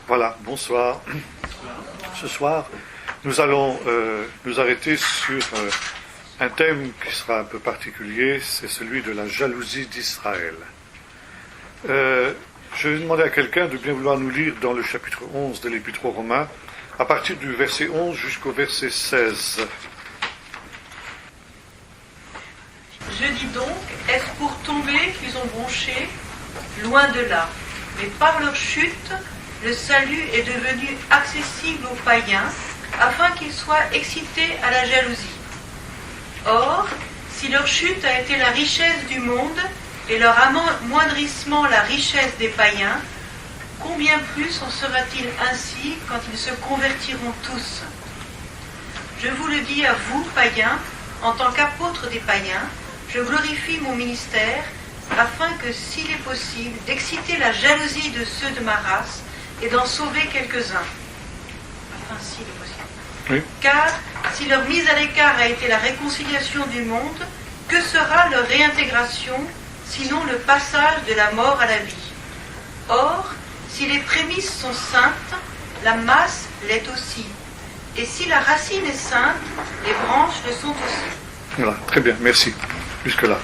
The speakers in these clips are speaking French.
Voilà, bonsoir. Ce soir, nous allons nous arrêter sur un thème qui sera un peu particulier, c'est celui de la jalousie d'Israël. Je vais demander à quelqu'un de bien vouloir nous lire dans le chapitre 11 de l'Épître aux Romains, à partir du verset 11 jusqu'au verset 16. Je dis donc, est-ce pour tomber qu'ils ont bronché? Loin de là. Mais par leur chute, le salut est devenu accessible aux païens, afin qu'ils soient excités à la jalousie. Or, si leur chute a été la richesse du monde, et leur amoindrissement la richesse des païens, combien plus en sera-t-il ainsi quand ils se convertiront tous? Je vous le dis à vous, païens, en tant qu'apôtre des païens, je glorifie mon ministère, afin que, s'il est possible, d'exciter la jalousie de ceux de ma race et d'en sauver quelques-uns. Enfin, s'il est possible. Oui. Car, si leur mise à l'écart a été la réconciliation du monde, que sera leur réintégration, sinon le passage de la mort à la vie? Or, si les prémices sont saintes, la masse l'est aussi. Et si la racine est sainte, les branches le sont aussi. Voilà, très bien, merci. Jusque-là.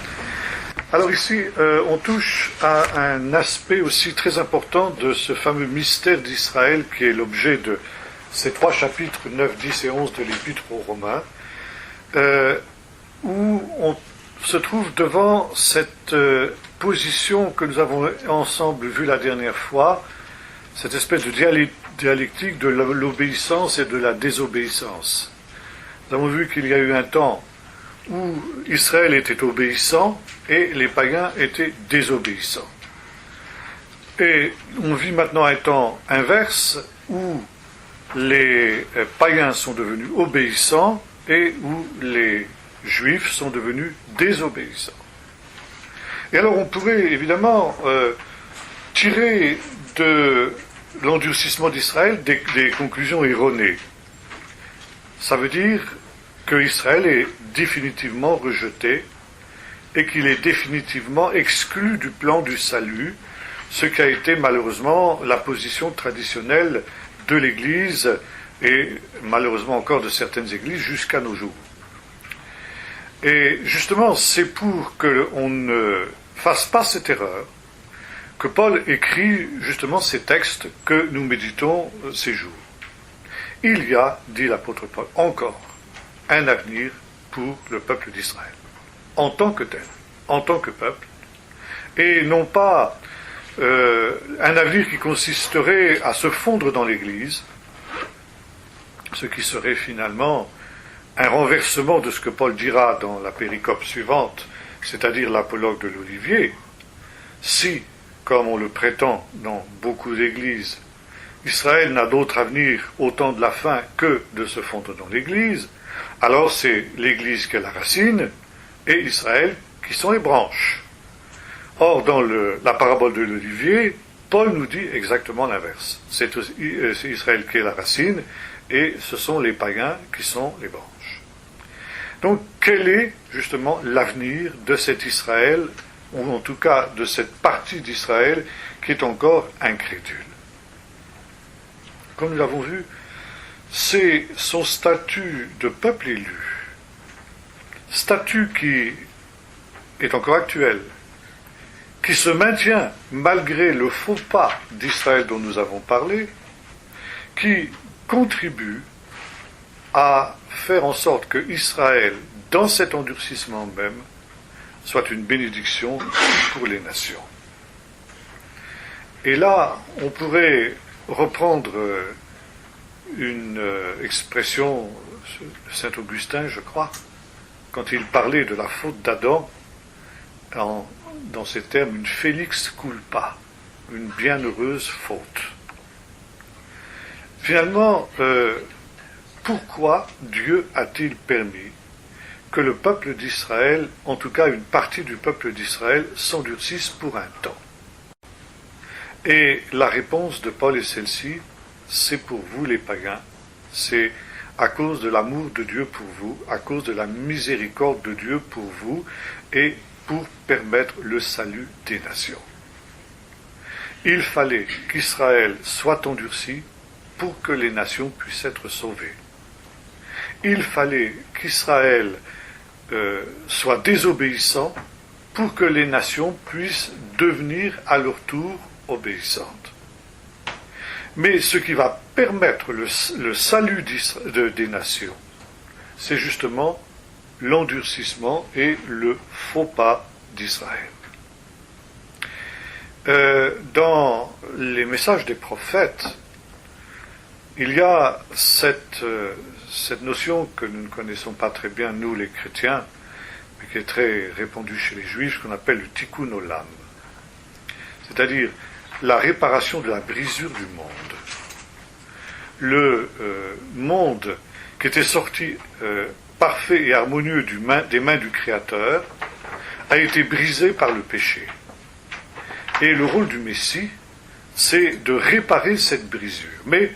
Alors ici, on touche à un aspect aussi très important de ce fameux mystère d'Israël qui est l'objet de ces trois chapitres 9, 10 et 11 de l'Épître aux Romains, où on se trouve devant cette position que nous avons ensemble vue la dernière fois, cette espèce de dialectique de l'obéissance et de la désobéissance. Nous avons vu qu'il y a eu un temps où Israël était obéissant et les païens étaient désobéissants. Et on vit maintenant un temps inverse où les païens sont devenus obéissants et où les juifs sont devenus désobéissants. Et alors on pourrait évidemment tirer de l'endurcissement d'Israël des conclusions erronées. Ça veut dire que Israël est définitivement rejeté et qu'il est définitivement exclu du plan du salut, ce qui a été malheureusement la position traditionnelle de l'Église et malheureusement encore de certaines églises jusqu'à nos jours. Et justement, c'est pour qu'on ne fasse pas cette erreur que Paul écrit justement ces textes que nous méditons ces jours. Il y a, dit l'apôtre Paul, encore un avenir pour le peuple d'Israël, en tant que tel, en tant que peuple, et non pas un avenir qui consisterait à se fondre dans l'Église, ce qui serait finalement un renversement de ce que Paul dira dans la péricope suivante, c'est-à-dire l'apologue de l'Olivier. Si, comme on le prétend dans beaucoup d'églises, Israël n'a d'autre avenir au temps de la fin que de se fondre dans l'Église, alors c'est l'Église qui est la racine et Israël qui sont les branches. Or, dans la parabole de l'Olivier, Paul nous dit exactement l'inverse. C'est Israël qui est la racine et ce sont les païens qui sont les branches. Donc, quel est justement l'avenir de cet Israël, ou en tout cas de cette partie d'Israël qui est encore incrédule? Comme nous l'avons vu, c'est son statut de peuple élu, statut qui est encore actuel, qui se maintient malgré le faux pas d'Israël dont nous avons parlé, qui contribue à faire en sorte que Israël, dans cet endurcissement même, soit une bénédiction pour les nations. Et là, on pourrait reprendre une expression de saint Augustin, je crois, quand il parlait de la faute d'Adam, dans ces termes, une felix culpa, une bienheureuse faute. Finalement, pourquoi Dieu a-t-il permis que le peuple d'Israël, en tout cas une partie du peuple d'Israël, s'endurcisse pour un temps? Et la réponse de Paul est celle-ci: c'est pour vous les païens, c'est à cause de l'amour de Dieu pour vous, à cause de la miséricorde de Dieu pour vous, et pour permettre le salut des nations. il fallait qu'Israël soit endurci pour que les nations puissent être sauvées. Il fallait qu'Israël soit désobéissant pour que les nations puissent devenir à leur tour obéissantes. Mais ce qui va permettre le salut des nations, c'est justement l'endurcissement et le faux pas d'Israël. Dans les messages des prophètes, il y a cette notion que nous ne connaissons pas très bien, nous les chrétiens, mais qui est très répandue chez les juifs, qu'on appelle le tikkun olam, c'est-à-dire la réparation de la brisure du monde. Le monde qui était sorti parfait et harmonieux des mains du Créateur a été brisé par le péché. Et le rôle du Messie, c'est de réparer cette brisure. Mais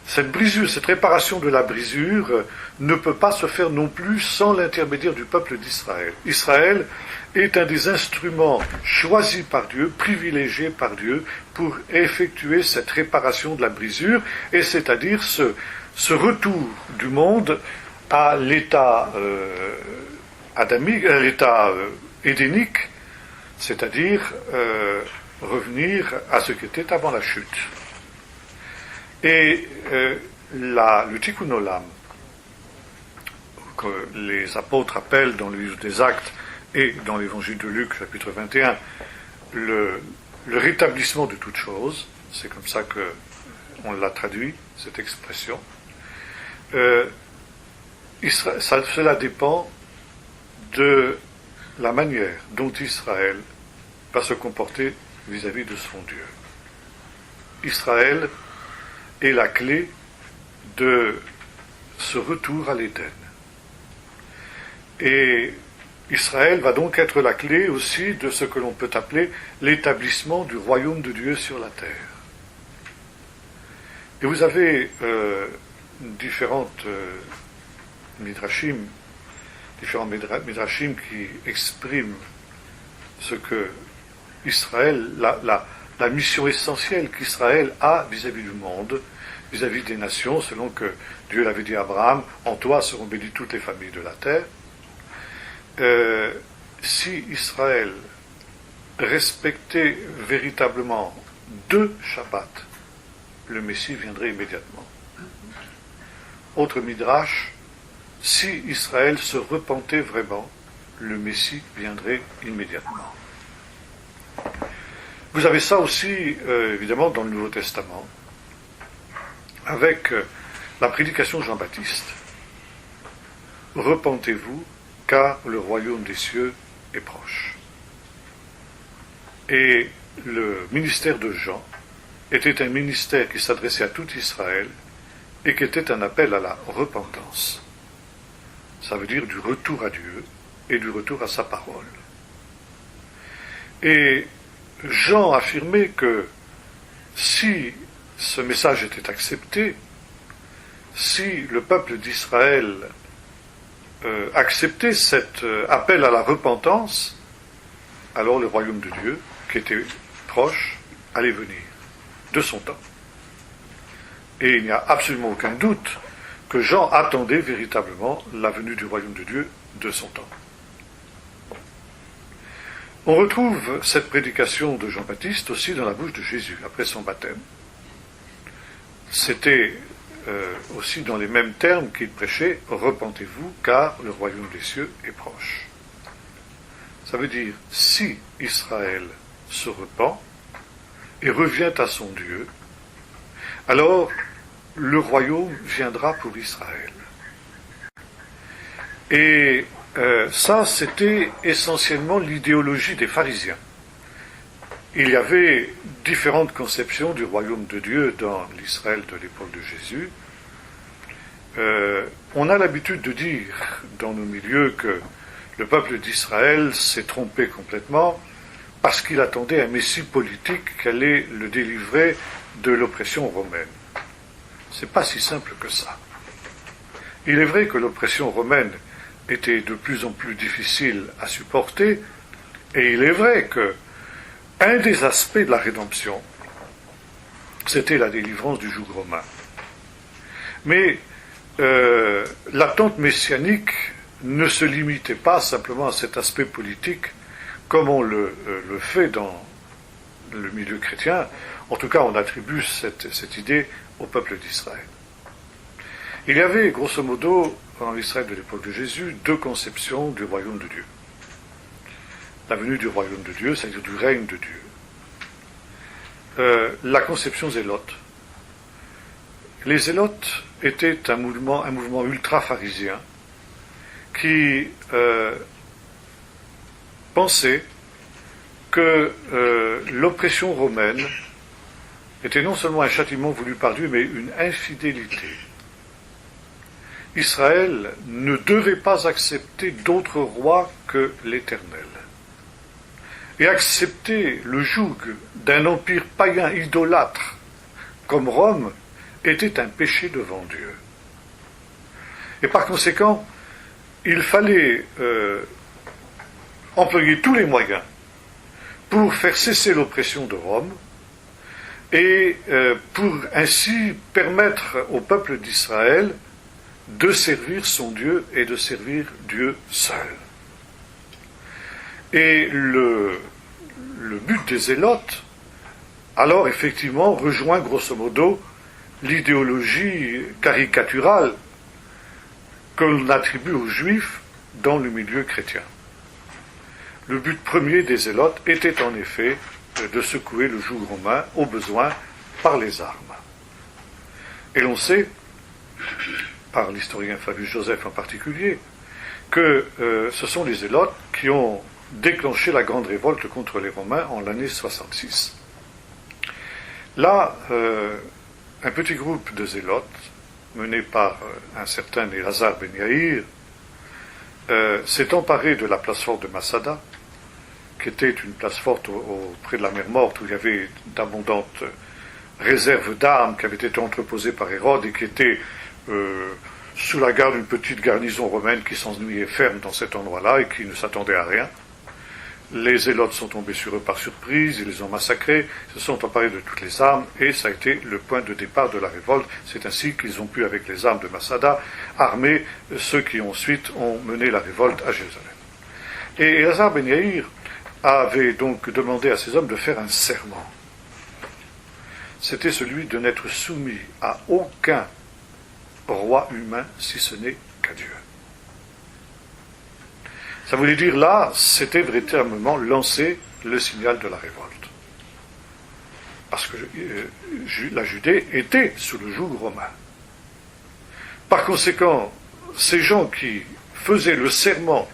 cette brisure, cette réparation de la brisure ne peut pas se faire non plus sans l'intermédiaire du peuple d'Israël. Israël est un des instruments choisis par Dieu, privilégiés par Dieu, pour effectuer cette réparation de la brisure, et c'est-à-dire ce retour du monde à l'état adamique, à l'état édénique, c'est-à-dire revenir à ce qui était avant la chute. Et le tikkun olam, que les apôtres appellent dans le livre des Actes et dans l'évangile de Luc, chapitre 21, le rétablissement de toute chose, c'est comme ça qu'on l'a traduit, cette expression, cela dépend de la manière dont Israël va se comporter vis-à-vis de son Dieu. Israël est la clé de ce retour à l'Éden. Et Israël va donc être la clé aussi de ce que l'on peut appeler l'établissement du royaume de Dieu sur la terre. Et vous avez différentes midrashim, différents midrashim qui expriment ce que Israël, la mission essentielle qu'Israël a vis-à-vis du monde, vis-à-vis des nations, selon que Dieu l'avait dit à Abraham, en toi seront bénies toutes les familles de la terre. Si Israël respectait véritablement 2 Shabbats, le Messie viendrait immédiatement. Autre midrash, si Israël se repentait vraiment, le Messie viendrait immédiatement. Vous avez ça aussi, évidemment, dans le Nouveau Testament, avec la prédication de Jean-Baptiste. Repentez-vous, car le royaume des cieux est proche. Et le ministère de Jean était un ministère qui s'adressait à tout Israël et qui était un appel à la repentance. Ça veut dire du retour à Dieu et du retour à sa parole. Et Jean affirmait que si ce message était accepté, si le peuple d'Israël acceptait cet appel à la repentance, alors le royaume de Dieu, qui était proche, allait venir de son temps. Et il n'y a absolument aucun doute que Jean attendait véritablement la venue du royaume de Dieu de son temps. On retrouve cette prédication de Jean-Baptiste aussi dans la bouche de Jésus, après son baptême. C'était aussi dans les mêmes termes qu'il prêchait « Repentez-vous, car le royaume des cieux est proche ». Ça veut dire, si Israël se repent et revient à son Dieu, alors le royaume viendra pour Israël. Et ça, c'était essentiellement l'idéologie des pharisiens. Il y avait différentes conceptions du royaume de Dieu dans l'Israël de l'époque de Jésus. On a l'habitude de dire dans nos milieux que le peuple d'Israël s'est trompé complètement parce qu'il attendait un messie politique qui allait le délivrer de l'oppression romaine. C'est pas si simple que ça. Il est vrai que l'oppression romaine était de plus en plus difficile à supporter, et il est vrai que un des aspects de la rédemption, c'était la délivrance du joug romain. Mais l'attente messianique ne se limitait pas simplement à cet aspect politique, comme on le fait dans le milieu chrétien. En tout cas, on attribue cette idée au peuple d'Israël. Il y avait, grosso modo, en Israël de l'époque de Jésus, deux conceptions du royaume de Dieu. La venue du royaume de Dieu, c'est-à-dire du règne de Dieu. La conception zélote. Les zélotes étaient un mouvement ultra-pharisien qui pensait que l'oppression romaine était non seulement un châtiment voulu par Dieu, mais une infidélité. Israël ne devait pas accepter d'autre roi que l'Éternel. Et accepter le joug d'un empire païen idolâtre comme Rome était un péché devant Dieu. Et par conséquent, il fallait employer tous les moyens pour faire cesser l'oppression de Rome et pour ainsi permettre au peuple d'Israël de servir son Dieu et de servir Dieu seul. Et le but des zélotes, alors effectivement, rejoint grosso modo l'idéologie caricaturale que l'on attribue aux Juifs dans le milieu chrétien. Le but premier des zélotes était en effet de secouer le joug romain au besoin par les armes. Et l'on sait, par l'historien Flavius Joseph en particulier, que ce sont les zélotes qui ont déclenché la grande révolte contre les Romains en l'année 66. Là, un petit groupe de zélotes, mené par un certain Elazar Ben Yair, s'est emparé de la place forte de Masada, qui était une place forte près de la mer Morte, où il y avait d'abondantes réserves d'armes qui avaient été entreposées par Hérode et qui étaient sous la garde d'une petite garnison romaine qui s'ennuyait ferme dans cet endroit-là et qui ne s'attendait à rien. Les zélotes sont tombés sur eux par surprise, ils les ont massacrés, se sont emparés de toutes les armes, et ça a été le point de départ de la révolte. C'est ainsi qu'ils ont pu, avec les armes de Masada, armer ceux qui ensuite ont mené la révolte à Jérusalem. Et Elazar Ben Yair avait donc demandé à ces hommes de faire un serment. C'était celui de n'être soumis à aucun roi humain, si ce n'est qu'à Dieu. Ça voulait dire là, c'était véritablement lancer le signal de la révolte. Parce que la Judée était sous le joug romain. Par conséquent, ces gens qui faisaient le serment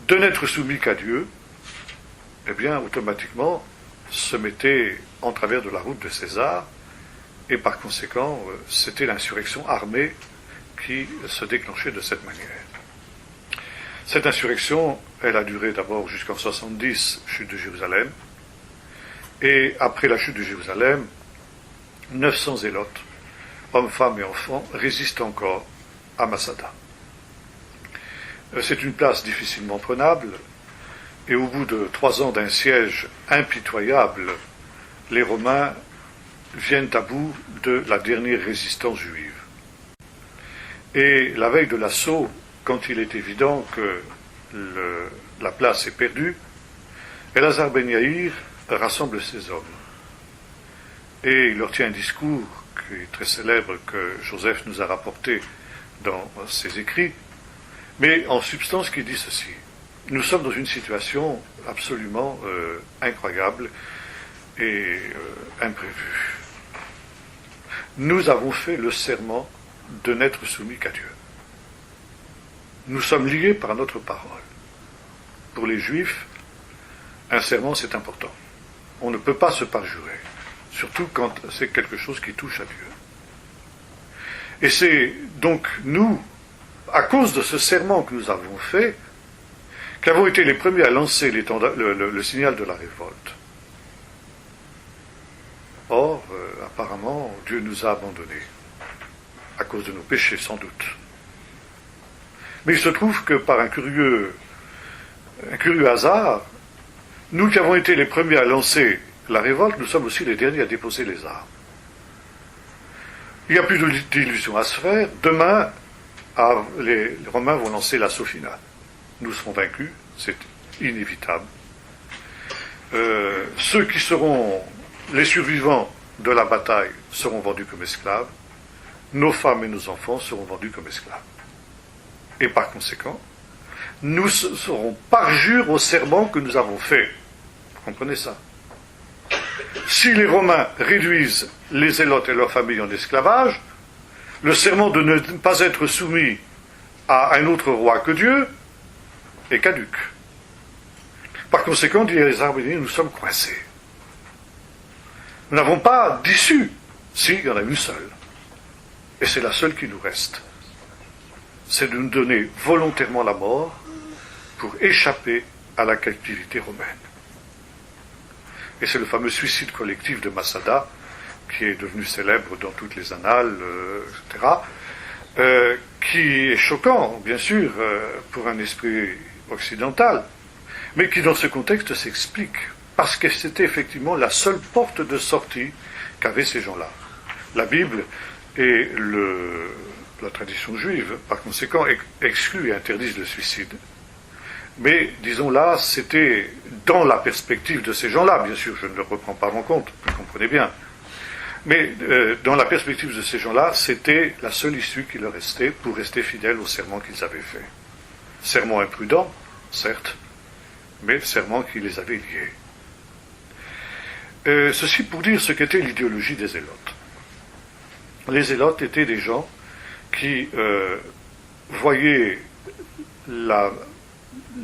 de n'être soumis qu'à Dieu, eh bien, automatiquement, se mettaient en travers de la route de César, et par conséquent, c'était l'insurrection armée qui se déclenchait de cette manière. Cette insurrection, elle a duré d'abord jusqu'en 70, chute de Jérusalem, et après la chute de Jérusalem, 900 zélotes, hommes, femmes et enfants, résistent encore à Masada. C'est une place difficilement prenable, et au bout de 3 ans d'un siège impitoyable, les Romains viennent à bout de la dernière résistance juive. Et la veille de l'assaut, quand il est évident que la place est perdue, Elazar Ben Yair rassemble ses hommes. Et il leur tient un discours qui est très célèbre, que Joseph nous a rapporté dans ses écrits, mais en substance qui dit ceci. Nous sommes dans une situation absolument incroyable et imprévue. Nous avons fait le serment de n'être soumis qu'à Dieu. Nous sommes liés par notre parole. Pour les Juifs, un serment c'est important. On ne peut pas se parjurer, surtout quand c'est quelque chose qui touche à Dieu. Et c'est donc nous, à cause de ce serment que nous avons fait, qu'avons été les premiers à lancer le signal de la révolte. Or, apparemment, Dieu nous a abandonnés, à cause de nos péchés sans doute. Mais il se trouve que par un curieux hasard, nous qui avons été les premiers à lancer la révolte, nous sommes aussi les derniers à déposer les armes. Il n'y a plus d'illusions à se faire. Demain, les Romains vont lancer l'assaut final. Nous serons vaincus, c'est inévitable. Ceux qui seront les survivants de la bataille seront vendus comme esclaves. Nos femmes et nos enfants seront vendus comme esclaves. Et par conséquent, nous serons parjure au serment que nous avons fait. Vous comprenez ça? Si les Romains réduisent les Zélotes et leurs familles en esclavage, le serment de ne pas être soumis à un autre roi que Dieu est caduc. Par conséquent, disent les Arméniens, nous sommes coincés. Nous n'avons pas d'issue. Si, il y en a une seule. Et c'est la seule qui nous reste. C'est de nous donner volontairement la mort pour échapper à la captivité romaine. Et c'est le fameux suicide collectif de Massada, qui est devenu célèbre dans toutes les annales, etc., qui est choquant, bien sûr, pour un esprit occidental, mais qui, dans ce contexte, s'explique, parce que c'était effectivement la seule porte de sortie qu'avaient ces gens-là. La Bible et la tradition juive, par conséquent, excluent et interdisent le suicide. Mais, disons là, c'était dans la perspective de ces gens-là, bien sûr, je ne le reprends pas en compte, vous comprenez bien. Mais dans la perspective de ces gens-là, c'était la seule issue qui leur restait pour rester fidèles au serment qu'ils avaient fait. Serment imprudent, certes, mais serment qui les avait liés. Ceci pour dire ce qu'était l'idéologie des Zélotes. Les Zélotes étaient des gens qui voyaient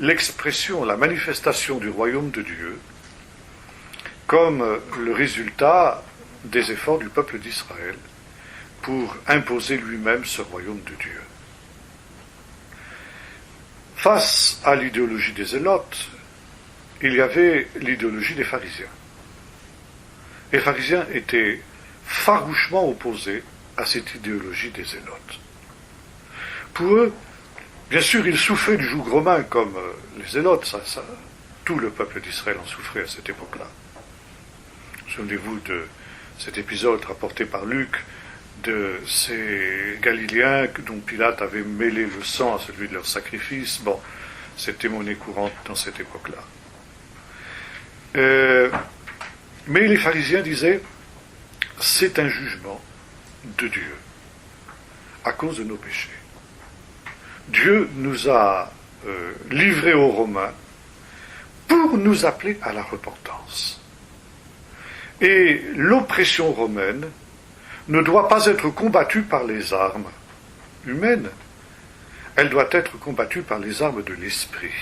l'expression, la manifestation du royaume de Dieu comme le résultat des efforts du peuple d'Israël pour imposer lui-même ce royaume de Dieu. Face à l'idéologie des Zélotes, il y avait l'idéologie des pharisiens. Les pharisiens étaient farouchement opposés à cette idéologie des Zélotes. Pour eux, bien sûr, ils souffraient du joug romain comme les Zélotes, tout le peuple d'Israël en souffrait à cette époque-là. Souvenez-vous de cet épisode rapporté par Luc de ces Galiléens dont Pilate avait mêlé le sang à celui de leur sacrifice. Bon, c'était monnaie courante dans cette époque-là. Mais les pharisiens disaient, c'est un jugement de Dieu à cause de nos péchés. Dieu nous a livrés aux Romains pour nous appeler à la repentance. Et l'oppression romaine ne doit pas être combattue par les armes humaines, elle doit être combattue par les armes de l'esprit.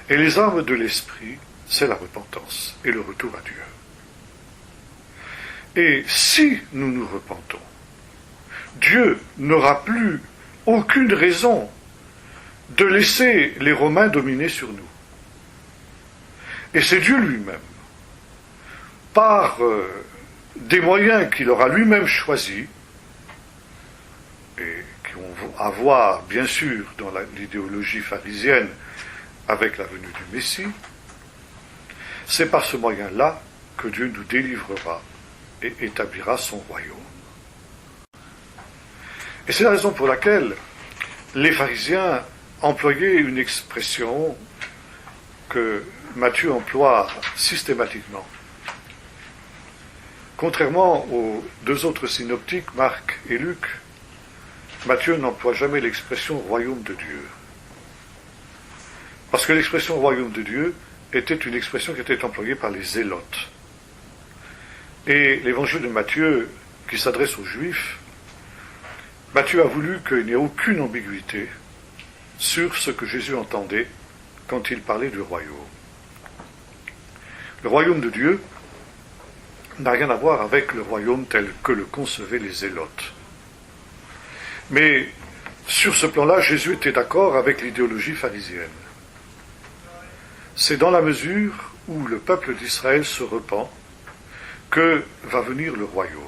Et les armes de l'esprit, c'est la repentance et le retour à Dieu. Et si nous nous repentons, Dieu n'aura plus aucune raison de laisser les Romains dominer sur nous. Et c'est Dieu lui-même, par des moyens qu'il aura lui-même choisis, et qui vont avoir, bien sûr, dans l'idéologie pharisienne, avec la venue du Messie, c'est par ce moyen-là que Dieu nous délivrera et établira son royaume. Et c'est la raison pour laquelle les pharisiens employaient une expression que Matthieu emploie systématiquement. Contrairement aux deux autres synoptiques, Marc et Luc, Matthieu n'emploie jamais l'expression royaume de Dieu. Parce que l'expression royaume de Dieu était une expression qui était employée par les Zélotes. Et l'évangile de Matthieu, qui s'adresse aux Juifs, Matthieu a voulu qu'il n'y ait aucune ambiguïté sur ce que Jésus entendait quand il parlait du royaume. Le royaume de Dieu n'a rien à voir avec le royaume tel que le concevaient les Zélotes. Mais sur ce plan-là, Jésus était d'accord avec l'idéologie pharisienne. C'est dans la mesure où le peuple d'Israël se repent que va venir le royaume.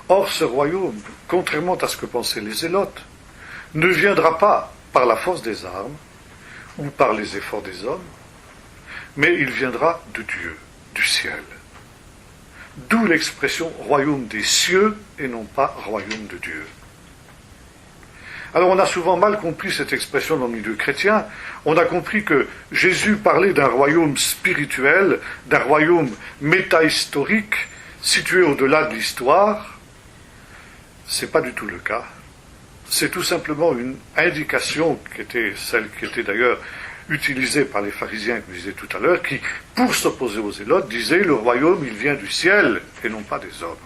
Or, ce royaume, contrairement à ce que pensaient les Zélotes, ne viendra pas par la force des armes ou par les efforts des hommes, mais il viendra de Dieu, du ciel. D'où l'expression royaume des cieux et non pas royaume de Dieu. Alors on a souvent mal compris cette expression dans le milieu chrétien. On a compris que Jésus parlait d'un royaume spirituel, d'un royaume métahistorique, situé au-delà de l'histoire. Ce n'est pas du tout le cas. C'est tout simplement une indication qui était celle qui était d'ailleurs utilisée par les pharisiens que je disais tout à l'heure, qui, pour s'opposer aux zélotes, disaient le royaume il vient du ciel et non pas des hommes.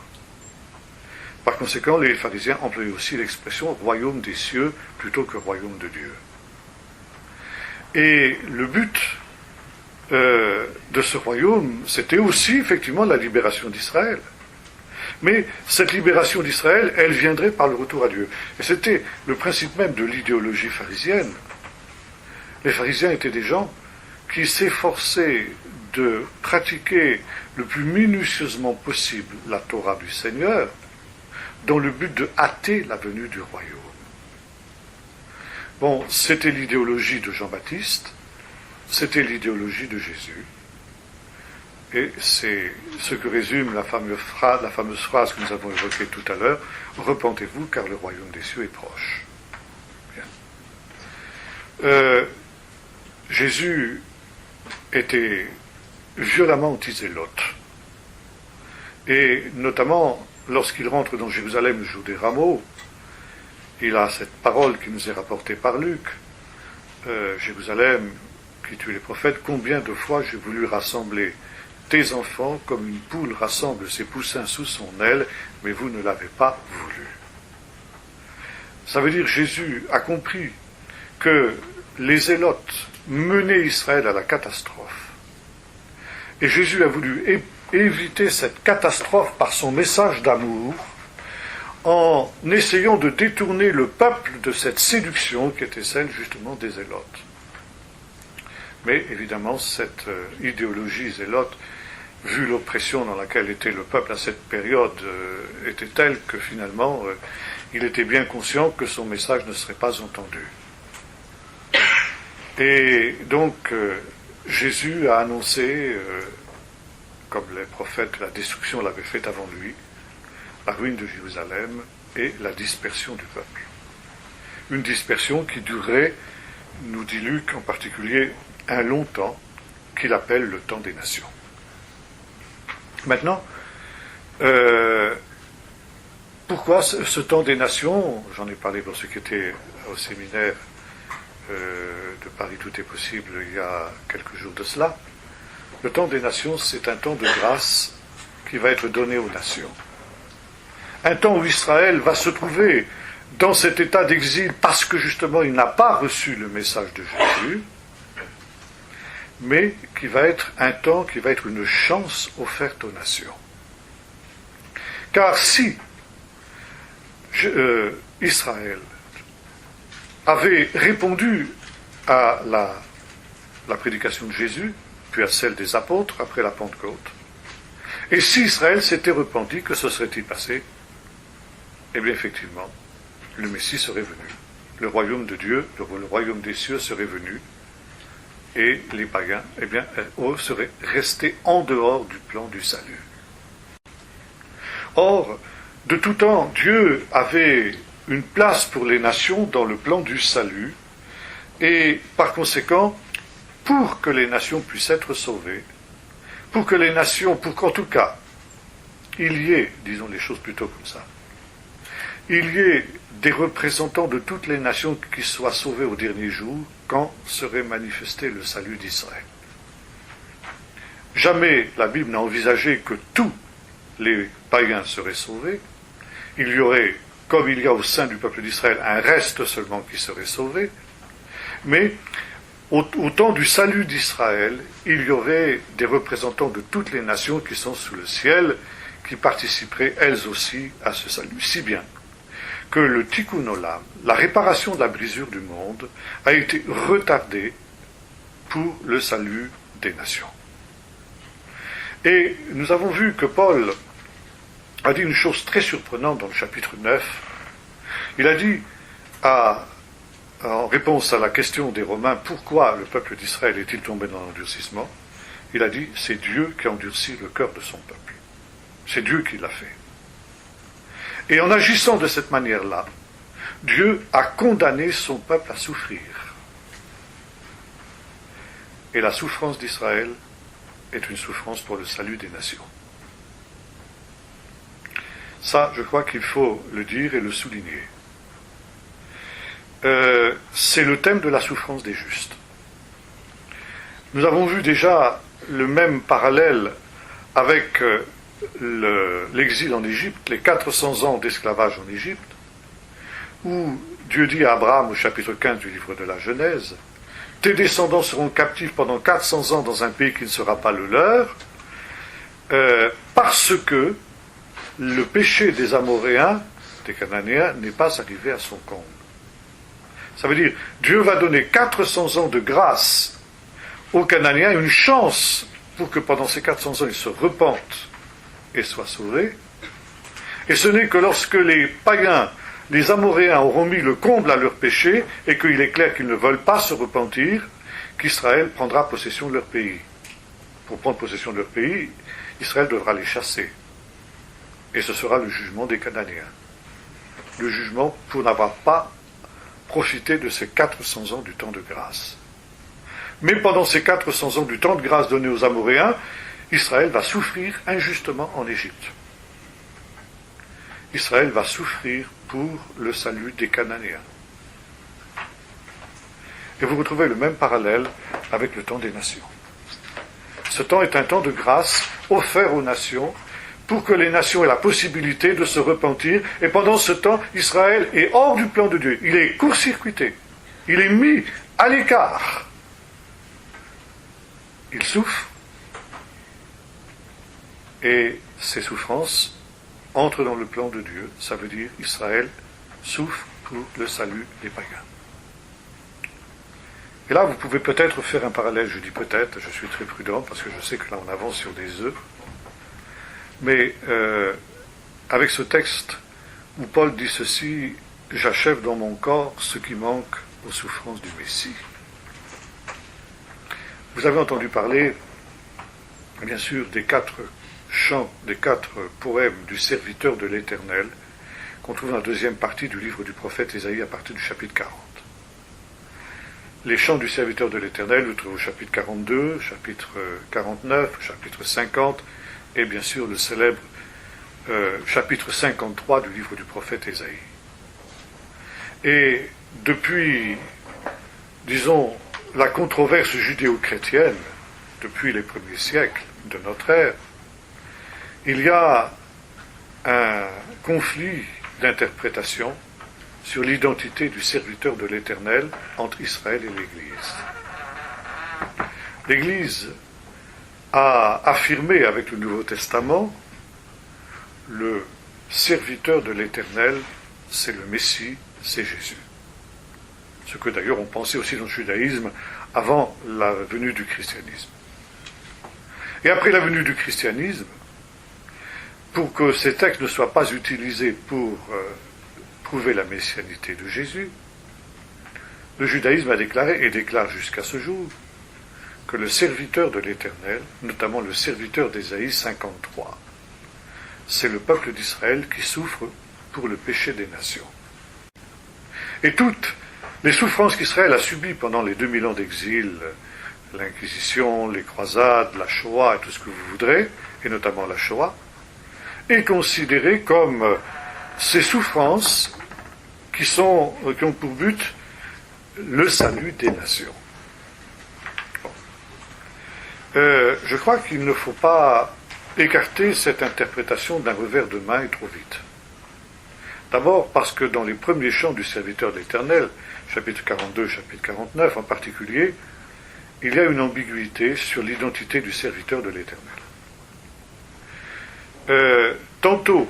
Par conséquent, les pharisiens employaient aussi l'expression royaume des cieux plutôt que royaume de Dieu. Et le but de ce royaume, c'était aussi effectivement la libération d'Israël. Mais cette libération d'Israël, elle viendrait par le retour à Dieu. Et c'était le principe même de l'idéologie pharisienne. Les pharisiens étaient des gens qui s'efforçaient de pratiquer le plus minutieusement possible la Torah du Seigneur, dans le but de hâter la venue du royaume. Bon, c'était l'idéologie de Jean-Baptiste, c'était l'idéologie de Jésus, et c'est ce que résume la fameuse phrase que nous avons évoquée tout à l'heure, « Repentez-vous, car le royaume des cieux est proche ». Jésus était violemment anti-zélote, et notamment lorsqu'il rentre dans Jérusalem le jour des rameaux, il a cette parole qui nous est rapportée par Luc. Jérusalem, qui tue les prophètes, combien de fois j'ai voulu rassembler tes enfants comme une poule rassemble ses poussins sous son aile, mais vous ne l'avez pas voulu. Ça veut dire Jésus a compris que les zélotes menaient Israël à la catastrophe. Et Jésus a voulu éviter cette catastrophe par son message d'amour, en essayant de détourner le peuple de cette séduction qui était celle justement des zélotes. Mais évidemment, cette idéologie zélote, vu l'oppression dans laquelle était le peuple à cette période, était telle que finalement, il était bien conscient que son message ne serait pas entendu. Et donc, Jésus a annoncé, comme les prophètes, la destruction l'avaient faite avant lui, la ruine de Jérusalem et la dispersion du peuple. Une dispersion qui durerait, nous dit Luc en particulier, un long temps, qu'il appelle le temps des nations. Maintenant, pourquoi ce temps des nations? J'en ai parlé pour ceux qui étaient au séminaire de Paris Tout est possible il y a quelques jours de cela. Le temps des nations, c'est un temps de grâce qui va être donné aux nations. Un temps où Israël va se trouver dans cet état d'exil parce que justement il n'a pas reçu le message de Jésus, mais qui va être un temps qui va être une chance offerte aux nations. Car si Israël avait répondu à la prédication de Jésus, puis à celle des apôtres après la Pentecôte, et si Israël s'était repenti, que se serait-il passé? Eh bien effectivement, le Messie serait venu. Le royaume de Dieu, le royaume des cieux serait venu, et les païens, eh bien, eux seraient restés en dehors du plan du salut. Or, de tout temps, Dieu avait une place pour les nations dans le plan du salut, et par conséquent, pour que les nations puissent être sauvées, pour qu'en tout cas, il y ait, disons les choses plutôt comme ça, il y ait des représentants de toutes les nations qui soient sauvés au dernier jour, quand serait manifesté le salut d'Israël. Jamais la Bible n'a envisagé que tous les païens seraient sauvés. Il y aurait, comme il y a au sein du peuple d'Israël, un reste seulement qui serait sauvé. Mais au temps du salut d'Israël, il y aurait des représentants de toutes les nations qui sont sous le ciel, qui participeraient elles aussi à ce salut. Si bien que le Tikkun Olam, la réparation de la brisure du monde, a été retardée pour le salut des nations. Et nous avons vu que Paul a dit une chose très surprenante dans le chapitre 9. Il a dit à en réponse à la question des Romains, pourquoi le peuple d'Israël est-il tombé dans l'endurcissement, il a dit, c'est Dieu qui a endurci le cœur de son peuple. C'est Dieu qui l'a fait. Et en agissant de cette manière-là, Dieu a condamné son peuple à souffrir. Et la souffrance d'Israël est une souffrance pour le salut des nations. Ça, je crois qu'il faut le dire et le souligner. C'est le thème de la souffrance des justes. Nous avons vu déjà le même parallèle avec l'exil en Égypte, les 400 ans d'esclavage en Égypte, où Dieu dit à Abraham au chapitre 15 du livre de la Genèse, « Tes descendants seront captifs pendant 400 ans dans un pays qui ne sera pas le leur, parce que le péché des Amoréens, des Cananéens, n'est pas arrivé à son comble. » Ça veut dire, Dieu va donner 400 ans de grâce aux Cananéens, une chance pour que pendant ces 400 ans, ils se repentent et soient sauvés. Et ce n'est que lorsque les païens, les Amoréens auront mis le comble à leur péché, et qu'il est clair qu'ils ne veulent pas se repentir, qu'Israël prendra possession de leur pays. Pour prendre possession de leur pays, Israël devra les chasser. Et ce sera le jugement des Cananéens. Le jugement pour n'avoir pas profité de ces 400 ans du temps de grâce. Mais pendant ces 400 ans du temps de grâce donné aux Amoréens, Israël va souffrir injustement en Égypte. Israël va souffrir pour le salut des Cananéens. Et vous retrouvez le même parallèle avec le temps des nations. Ce temps est un temps de grâce offert aux nations pour que les nations aient la possibilité de se repentir. Et pendant ce temps, Israël est hors du plan de Dieu. Il est court-circuité. Il est mis à l'écart. Il souffre. Et ces souffrances entrent dans le plan de Dieu. Ça veut dire Israël souffre pour le salut des païens. Et là, vous pouvez peut-être faire un parallèle. Je dis peut-être, je suis très prudent parce que je sais que là, on avance sur des œufs. Mais avec ce texte où Paul dit ceci, j'achève dans mon corps ce qui manque aux souffrances du Messie. Vous avez entendu parler, bien sûr, des 4 chants, des 4 poèmes du serviteur de l'Éternel qu'on trouve dans la deuxième partie du livre du prophète Ésaïe à partir du chapitre 40. Les chants du serviteur de l'Éternel, vous trouvez au chapitre 42, chapitre 49, chapitre 50, et bien sûr le célèbre chapitre 53 du livre du prophète Ésaïe. Et depuis, disons, la controverse judéo-chrétienne, depuis les premiers siècles de notre ère, il y a un conflit d'interprétation sur l'identité du serviteur de l'Éternel entre Israël et l'Église. L'Église a affirmé avec le Nouveau Testament le serviteur de l'Éternel, c'est le Messie, c'est Jésus. Ce que d'ailleurs on pensait aussi dans le judaïsme avant la venue du christianisme. Et après la venue du christianisme, pour que ces textes ne soient pas utilisés pour prouver la messianité de Jésus, le judaïsme a déclaré, et déclare jusqu'à ce jour, que le serviteur de l'Éternel, notamment le serviteur d'Ésaïe 53, c'est le peuple d'Israël qui souffre pour le péché des nations. Et toutes les souffrances qu'Israël a subies pendant les 2000 ans d'exil, l'Inquisition, les croisades, la Shoah et tout ce que vous voudrez, et notamment la Shoah, est considérée comme ces souffrances qui ont pour but le salut des nations. Je crois qu'il ne faut pas écarter cette interprétation d'un revers de main et trop vite. D'abord parce que dans les premiers chants du serviteur de l'Éternel, chapitre 42, chapitre 49 en particulier, il y a une ambiguïté sur l'identité du serviteur de l'Éternel. Tantôt,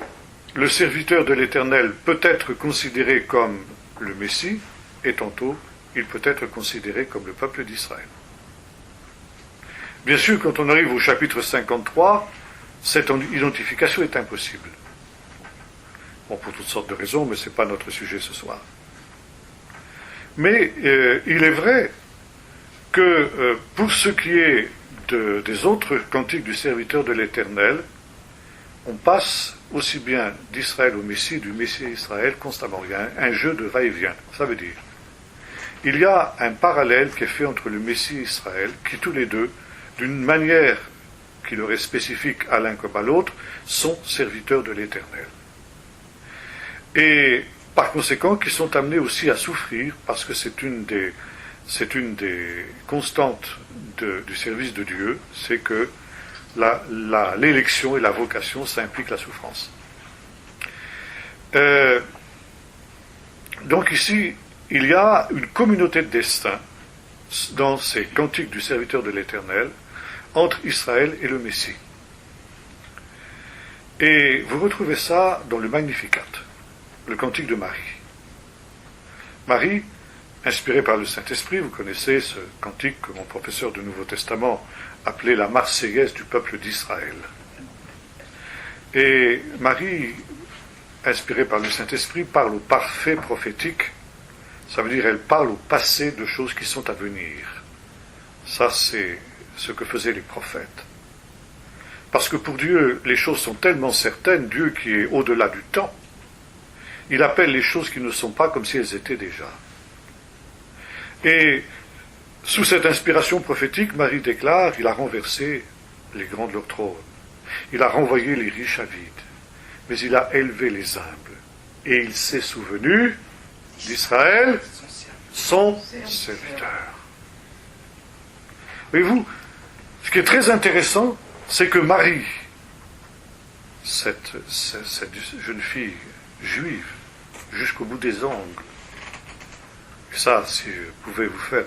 le serviteur de l'Éternel peut être considéré comme le Messie, et tantôt, il peut être considéré comme le peuple d'Israël. Bien sûr, quand on arrive au chapitre 53, cette identification est impossible. Bon, pour toutes sortes de raisons, mais ce n'est pas notre sujet ce soir. Mais il est vrai que pour ce qui est des autres cantiques du serviteur de l'Éternel, on passe aussi bien d'Israël au Messie, du Messie à Israël constamment. Il y a un jeu de va-et-vient. Ça veut dire, il y a un parallèle qui est fait entre le Messie et Israël, qui tous les deux, d'une manière qui leur est spécifique à l'un comme à l'autre, sont serviteurs de l'Éternel. Et par conséquent, qui sont amenés aussi à souffrir, parce que c'est une des constantes du service de Dieu, c'est que l'élection et la vocation, ça implique la souffrance. Donc ici, il y a une communauté de destin dans ces cantiques du serviteur de l'Éternel entre Israël et le Messie. Et vous retrouvez ça dans le Magnificat, le cantique de Marie. Marie, inspirée par le Saint-Esprit, vous connaissez ce cantique que mon professeur du Nouveau Testament appelait la Marseillaise du peuple d'Israël. Et Marie, inspirée par le Saint-Esprit, parle au parfait prophétique. Ça veut dire elle parle au passé de choses qui sont à venir. Ça, c'est ce que faisaient les prophètes. Parce que pour Dieu, les choses sont tellement certaines, Dieu qui est au-delà du temps, il appelle les choses qui ne sont pas comme si elles étaient déjà. Et sous cette inspiration prophétique, Marie déclare, il a renversé les grands de leur trône, il a renvoyé les riches à vide, mais il a élevé les humbles, et il s'est souvenu d'Israël, son serviteur. Voyez-vous, ce qui est très intéressant, c'est que Marie, cette jeune fille juive, jusqu'au bout des ongles, et ça, si je pouvais vous faire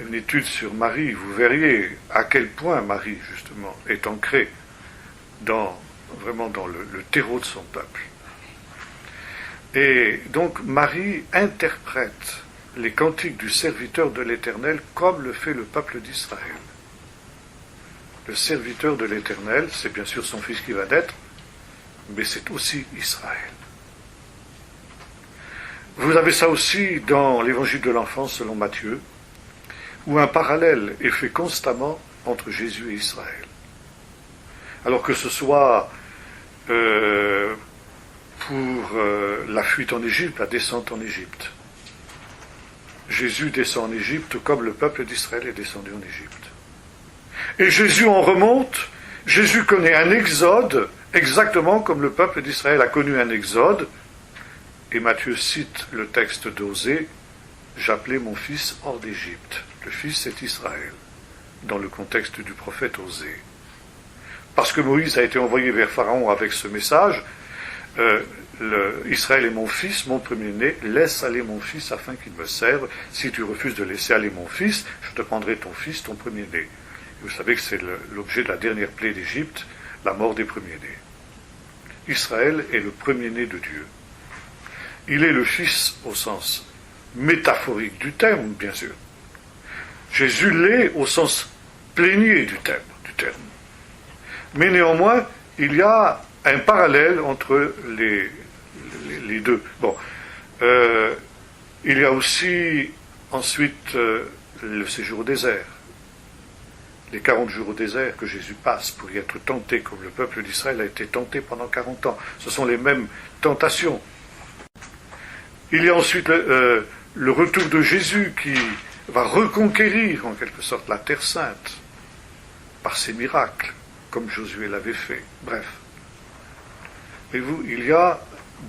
une étude sur Marie, vous verriez à quel point Marie, justement, est ancrée vraiment dans le terreau de son peuple. Et donc Marie interprète les cantiques du serviteur de l'Éternel comme le fait le peuple d'Israël. Le serviteur de l'Éternel, c'est bien sûr son fils qui va naître, mais c'est aussi Israël. Vous avez ça aussi dans l'Évangile de l'enfance selon Matthieu, où un parallèle est fait constamment entre Jésus et Israël. Alors que ce soit pour la fuite en Égypte, la descente en Égypte. Jésus descend en Égypte comme le peuple d'Israël est descendu en Égypte. Et Jésus en remonte, Jésus connaît un exode, exactement comme le peuple d'Israël a connu un exode. Et Matthieu cite le texte d'Osée, « J'appelais mon fils hors d'Égypte ». Le fils, c'est Israël, dans le contexte du prophète Osée. Parce que Moïse a été envoyé vers Pharaon avec ce message, Israël est mon fils, mon premier-né, laisse aller mon fils afin qu'il me serve. Si tu refuses de laisser aller mon fils, je te prendrai ton fils, ton premier-né. Vous savez que c'est l'objet de la dernière plaie d'Égypte, la mort des premiers-nés. Israël est le premier-né de Dieu. Il est le fils au sens métaphorique du terme, bien sûr. Jésus l'est au sens plénier du terme. Mais néanmoins, il y a un parallèle entre les deux. Bon, il y a aussi ensuite le séjour au désert. Les 40 jours au désert que Jésus passe pour y être tenté, comme le peuple d'Israël a été tenté pendant 40 ans. Ce sont les mêmes tentations. Il y a ensuite le retour de Jésus qui va reconquérir en quelque sorte la Terre Sainte par ses miracles, comme Josué l'avait fait. Bref. Et vous, il y a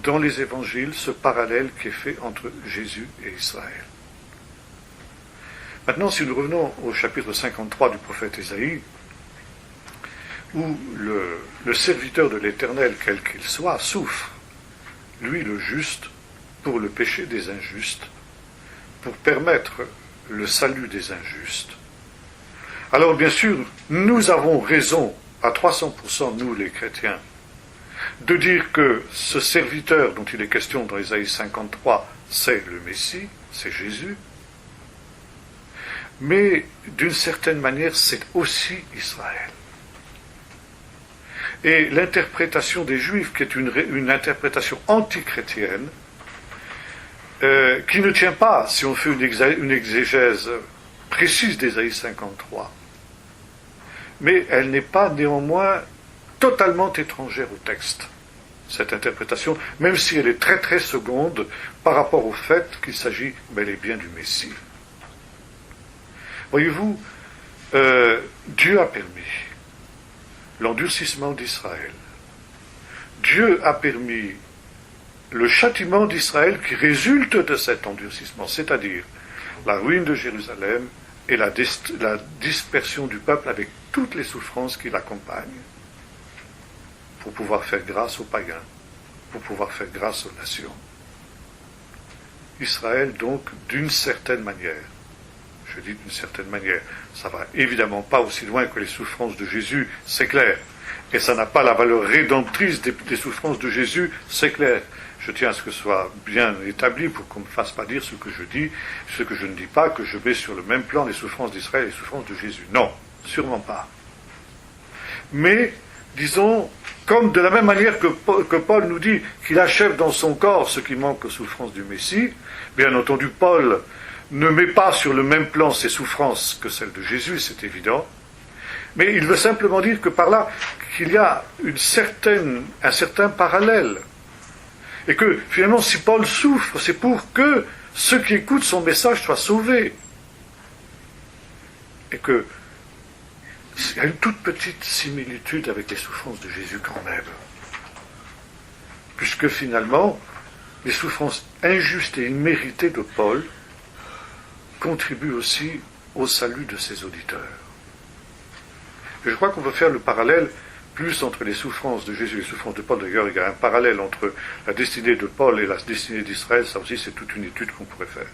dans les évangiles ce parallèle qui est fait entre Jésus et Israël. Maintenant, si nous revenons au chapitre 53 du prophète Ésaïe, où le serviteur de l'Éternel, quel qu'il soit, souffre, lui le juste, pour le péché des injustes, pour permettre le salut des injustes. Alors bien sûr, nous avons raison à 300%, nous les chrétiens, de dire que ce serviteur dont il est question dans Ésaïe 53, c'est le Messie, c'est Jésus, mais d'une certaine manière, c'est aussi Israël. Et l'interprétation des Juifs, qui est une interprétation antichrétienne, qui ne tient pas, si on fait une exégèse précise d'Ésaïe 53. Mais elle n'est pas néanmoins totalement étrangère au texte, cette interprétation, même si elle est très très seconde par rapport au fait qu'il s'agit bel et bien du Messie. Voyez-vous, Dieu a permis l'endurcissement d'Israël. Dieu a permis le châtiment d'Israël qui résulte de cet endurcissement, c'est-à-dire la ruine de Jérusalem et la dispersion du peuple avec toutes les souffrances qui l'accompagnent, pour pouvoir faire grâce aux païens, pour pouvoir faire grâce aux nations. Israël, donc, d'une certaine manière, je dis d'une certaine manière, ça va évidemment pas aussi loin que les souffrances de Jésus, c'est clair, et ça n'a pas la valeur rédemptrice des souffrances de Jésus, c'est clair. Je tiens à ce que ce soit bien établi pour qu'on ne me fasse pas dire ce que je dis, ce que je ne dis pas, que je mets sur le même plan les souffrances d'Israël et les souffrances de Jésus. Non, sûrement pas. Mais, disons, comme de la même manière que Paul nous dit qu'il achève dans son corps ce qui manque aux souffrances du Messie, bien entendu, Paul ne met pas sur le même plan ses souffrances que celles de Jésus, c'est évident, mais il veut simplement dire que par là, qu'il y a un certain parallèle. Et que, finalement, si Paul souffre, c'est pour que ceux qui écoutent son message soient sauvés. Et que, il y a une toute petite similitude avec les souffrances de Jésus quand même. Puisque, finalement, les souffrances injustes et imméritées de Paul contribuent aussi au salut de ses auditeurs. Et je crois qu'on peut faire le parallèle plus entre les souffrances de Jésus et les souffrances de Paul. D'ailleurs, il y a un parallèle entre la destinée de Paul et la destinée d'Israël. Ça aussi, c'est toute une étude qu'on pourrait faire.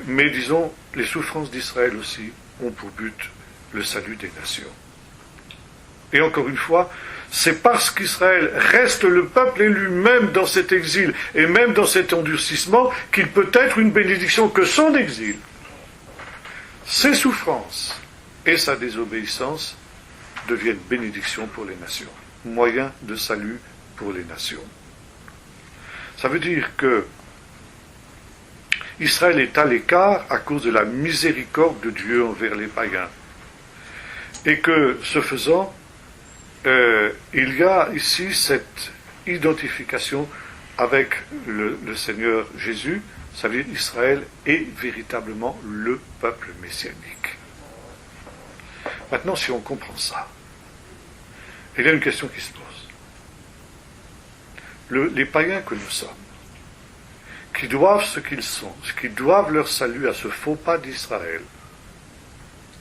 Mais disons, les souffrances d'Israël aussi ont pour but le salut des nations. Et encore une fois, c'est parce qu'Israël reste le peuple élu même dans cet exil et même dans cet endurcissement qu'il peut être une bénédiction, que son exil, ses souffrances et sa désobéissance deviennent bénédiction pour les nations, moyen de salut pour les nations. Ça veut dire que Israël est à l'écart à cause de la miséricorde de Dieu envers les païens. Et que, ce faisant, il y a ici cette identification avec le Seigneur Jésus. Ça veut dire Israël est véritablement le peuple messianique. Maintenant, si on comprend ça, il y a une question qui se pose. Les païens que nous sommes, qui doivent ce qu'ils sont, qui doivent leur salut à ce faux pas d'Israël,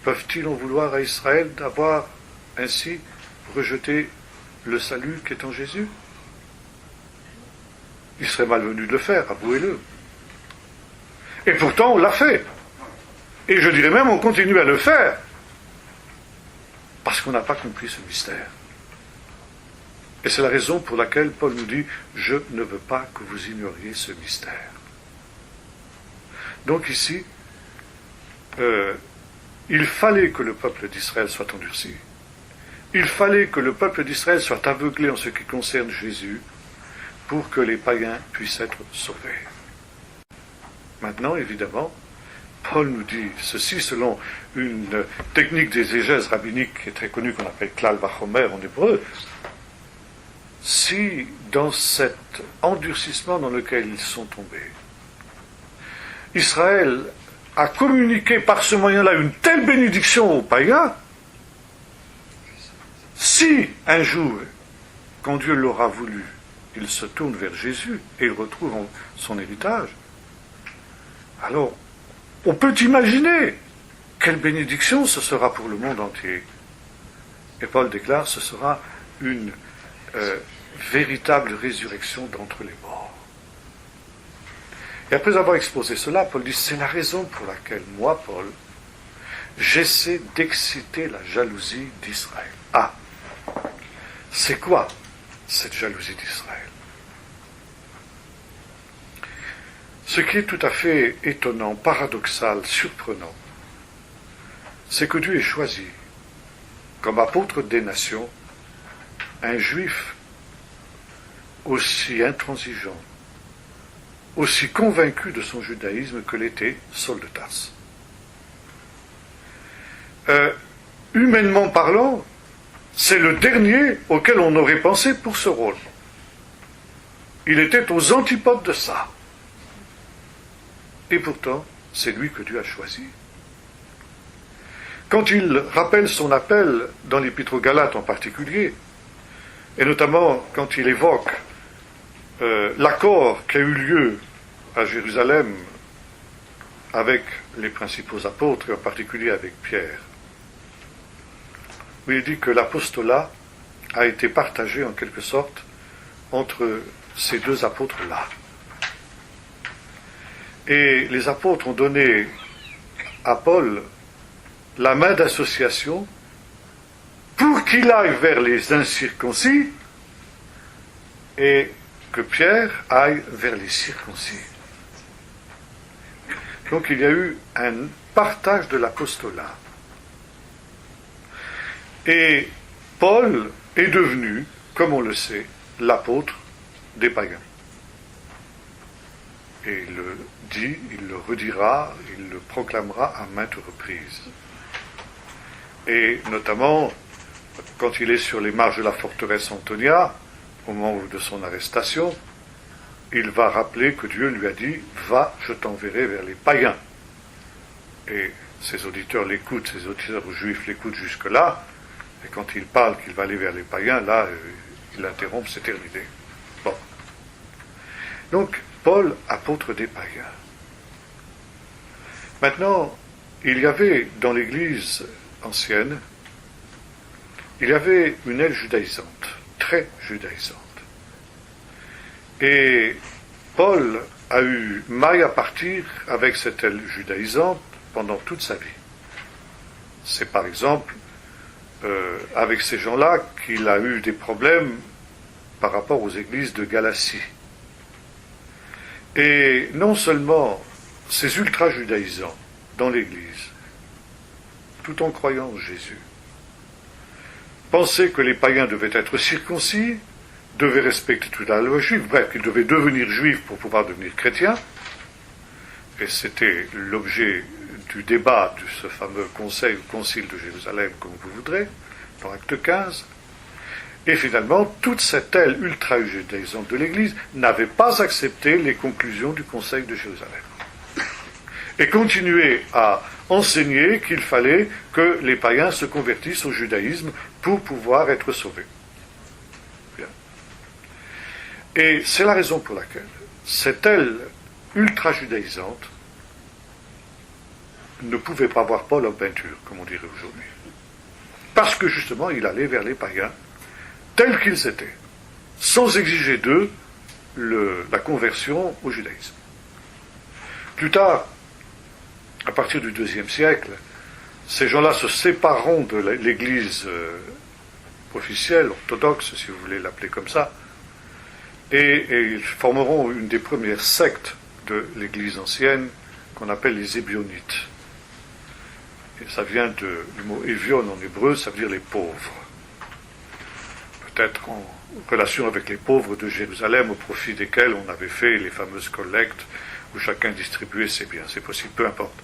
peuvent-ils en vouloir à Israël d'avoir ainsi rejeté le salut qui est en Jésus? Il serait malvenu de le faire, avouez-le. Et pourtant, on l'a fait. Et je dirais même, on continue à le faire. Parce qu'on n'a pas compris ce mystère. Et c'est la raison pour laquelle Paul nous dit « Je ne veux pas que vous ignoriez ce mystère ». Donc ici, il fallait que le peuple d'Israël soit endurci. Il fallait que le peuple d'Israël soit aveuglé en ce qui concerne Jésus pour que les païens puissent être sauvés. Maintenant, évidemment, Paul nous dit ceci selon une technique d'exégèse rabbinique qui est très connue, qu'on appelle Klal Vachomer en hébreu. Si dans cet endurcissement dans lequel ils sont tombés, Israël a communiqué par ce moyen-là une telle bénédiction aux païens, si un jour, quand Dieu l'aura voulu, il se tourne vers Jésus et il retrouve son héritage, alors on peut imaginer quelle bénédiction ce sera pour le monde entier. Et Paul déclare, ce sera une véritable résurrection d'entre les morts. Et après avoir exposé cela, Paul dit, c'est la raison pour laquelle moi, Paul, j'essaie d'exciter la jalousie d'Israël. Ah, c'est quoi cette jalousie d'Israël? Ce qui est tout à fait étonnant, paradoxal, surprenant, c'est que Dieu ait choisi, comme apôtre des nations, un juif aussi intransigeant, aussi convaincu de son judaïsme que l'était Saul de Tarse. Humainement parlant, c'est le dernier auquel on aurait pensé pour ce rôle. Il était aux antipodes de ça. Et pourtant, c'est lui que Dieu a choisi. Quand il rappelle son appel dans l'Épître aux Galates en particulier, et notamment quand il évoque l'accord qui a eu lieu à Jérusalem avec les principaux apôtres, et en particulier avec Pierre, où il dit que l'apostolat a été partagé en quelque sorte entre ces deux apôtres-là. Et les apôtres ont donné à Paul la main d'association pour qu'il aille vers les incirconcis et que Pierre aille vers les circoncis. Donc il y a eu un partage de l'apostolat. Et Paul est devenu, comme on le sait, l'apôtre des païens. Et il le dit, il le redira, il le proclamera à maintes reprises. Et notamment, quand il est sur les marges de la forteresse Antonia, au moment de son arrestation, il va rappeler que Dieu lui a dit « Va, je t'enverrai vers les païens ». Et ses auditeurs l'écoutent, ses auditeurs juifs l'écoutent jusque-là, et quand il parle qu'il va aller vers les païens, là, il interrompt, c'est terminé. Bon. Donc, Paul, apôtre des païens. Maintenant, il y avait dans l'Église ancienne, il y avait une aile judaïsante, très judaïsante. Et Paul a eu maille à partir avec cette aile judaïsante pendant toute sa vie. C'est par exemple avec ces gens-là qu'il a eu des problèmes par rapport aux églises de Galatie. Et non seulement ces ultra-judaïsants dans l'Église, tout en croyant en Jésus, pensaient que les païens devaient être circoncis, devaient respecter toute la loi juive, bref, qu'ils devaient devenir juifs pour pouvoir devenir chrétiens. Et c'était l'objet du débat de ce fameux conseil ou concile de Jérusalem, comme vous voudrez, dans Acte 15. Et finalement, toute cette aile ultra-judaïsante de l'Église n'avait pas accepté les conclusions du Conseil de Jérusalem. Et continuait à enseigner qu'il fallait que les païens se convertissent au judaïsme pour pouvoir être sauvés. Bien. Et c'est la raison pour laquelle cette aile ultra-judaïsante ne pouvait pas voir Paul en peinture, comme on dirait aujourd'hui. Parce que justement, il allait vers les païens tels qu'ils étaient, sans exiger d'eux la conversion au judaïsme. Plus tard, à partir du IIe siècle, ces gens-là se sépareront de l'Église officielle, orthodoxe, si vous voulez l'appeler comme ça, et ils formeront une des premières sectes de l'Église ancienne, qu'on appelle les Ébionites. Et ça vient du mot évion en hébreu, ça veut dire les pauvres. Peut-être en relation avec les pauvres de Jérusalem, au profit desquels on avait fait les fameuses collectes, où chacun distribuait ses biens, c'est possible, peu importe.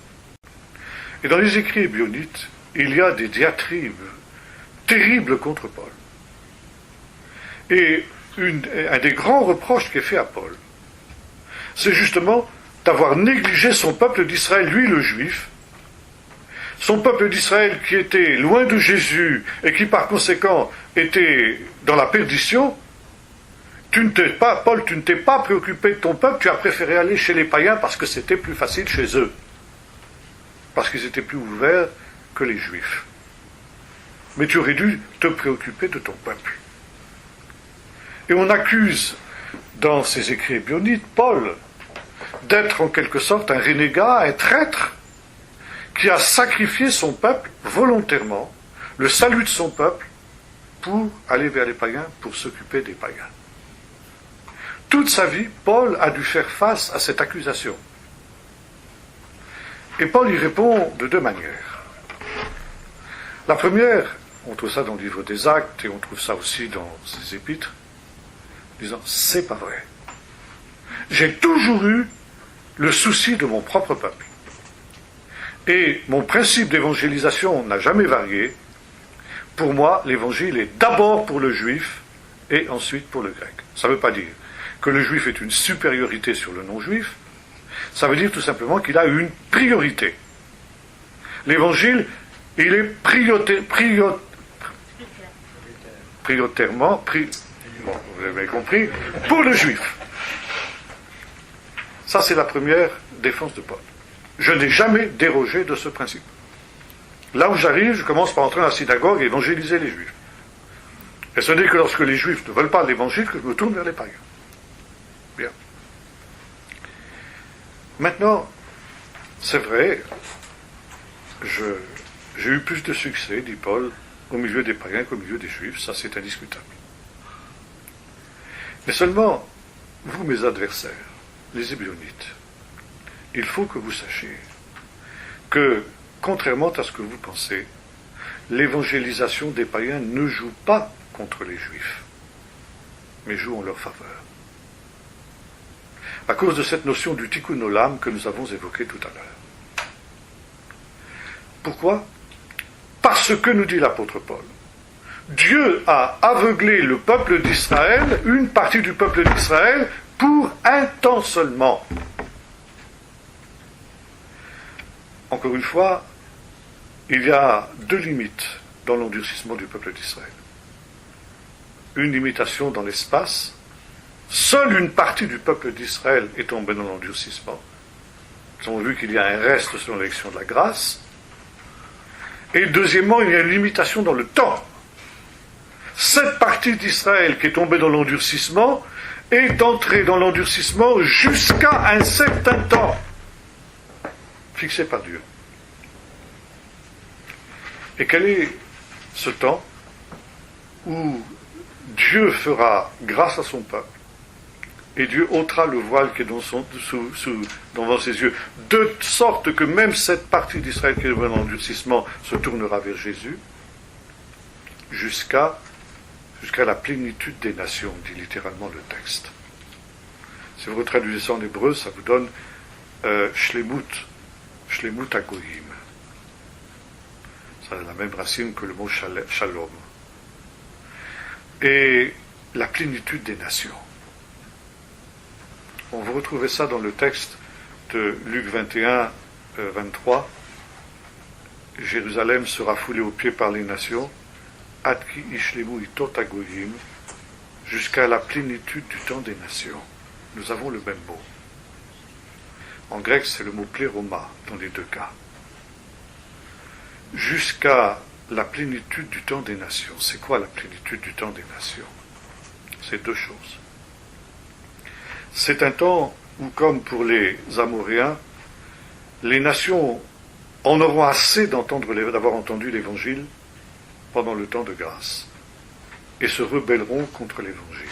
Et dans les écrits ébionites, il y a des diatribes terribles contre Paul. Et un des grands reproches qui est fait à Paul, c'est justement d'avoir négligé son peuple d'Israël, lui le juif, son peuple d'Israël qui était loin de Jésus et qui par conséquent était dans la perdition. Paul, tu ne t'es pas préoccupé de ton peuple, tu as préféré aller chez les païens parce que c'était plus facile chez eux. Parce qu'ils étaient plus ouverts que les juifs. Mais tu aurais dû te préoccuper de ton peuple. Et on accuse dans ses écrits ébionites Paul d'être en quelque sorte un renégat, un traître, qui a sacrifié son peuple volontairement, le salut de son peuple, pour aller vers les païens, pour s'occuper des païens. Toute sa vie, Paul a dû faire face à cette accusation. Et Paul y répond de deux manières. La première, on trouve ça dans le livre des Actes, et on trouve ça aussi dans ses épîtres, disant « c'est pas vrai ». J'ai toujours eu le souci de mon propre peuple. Et mon principe d'évangélisation n'a jamais varié. Pour moi, l'évangile est d'abord pour le juif et ensuite pour le grec. Ça ne veut pas dire que le juif est une supériorité sur le non-juif. Ça veut dire tout simplement qu'il a une priorité. L'évangile, il est prioritairement, bon, vous avez compris, pour le juif. Ça, c'est la première défense de Paul. Je n'ai jamais dérogé de ce principe. Là où j'arrive, je commence par entrer dans la synagogue et évangéliser les juifs. Et ce n'est que lorsque les juifs ne veulent pas l'évangile que je me tourne vers les païens. Bien. Maintenant, c'est vrai, j'ai eu plus de succès, dit Paul, au milieu des païens qu'au milieu des juifs, ça c'est indiscutable. Mais seulement, vous mes adversaires, les Hébronites, il faut que vous sachiez que, contrairement à ce que vous pensez, l'évangélisation des païens ne joue pas contre les juifs, mais joue en leur faveur. À cause de cette notion du tikkun olam que nous avons évoquée tout à l'heure. Pourquoi ? Parce que, nous dit l'apôtre Paul, Dieu a aveuglé le peuple d'Israël, une partie du peuple d'Israël, pour un temps seulement. Encore une fois, il y a deux limites dans l'endurcissement du peuple d'Israël. Une limitation dans l'espace. Seule une partie du peuple d'Israël est tombée dans l'endurcissement. Nous avons vu qu'il y a un reste selon l'élection de la grâce. Et deuxièmement, il y a une limitation dans le temps. Cette partie d'Israël qui est tombée dans l'endurcissement est entrée dans l'endurcissement jusqu'à un certain temps, fixé par Dieu. Et quel est ce temps où Dieu fera grâce à son peuple et Dieu ôtera le voile qui est devant ses yeux, de sorte que même cette partie d'Israël qui est dans l'endurcissement se tournera vers Jésus, jusqu'à la plénitude des nations, dit littéralement le texte. Si vous traduisez ça en hébreu, ça vous donne shlemut agoyim. Ça a la même racine que le mot shalom. Et la plénitude des nations. On va retrouver ça dans le texte de Luc 21, 23. Jérusalem sera foulée aux pieds par les nations, Adki ishlemu itot agoyim, jusqu'à la plénitude du temps des nations. Nous avons le même mot. En grec, c'est le mot pléroma dans les deux cas. Jusqu'à la plénitude du temps des nations. C'est quoi la plénitude du temps des nations ? C'est deux choses. C'est un temps où, comme pour les Amoréens, les nations en auront assez d'avoir entendu l'Évangile pendant le temps de grâce et se rebelleront contre l'Évangile.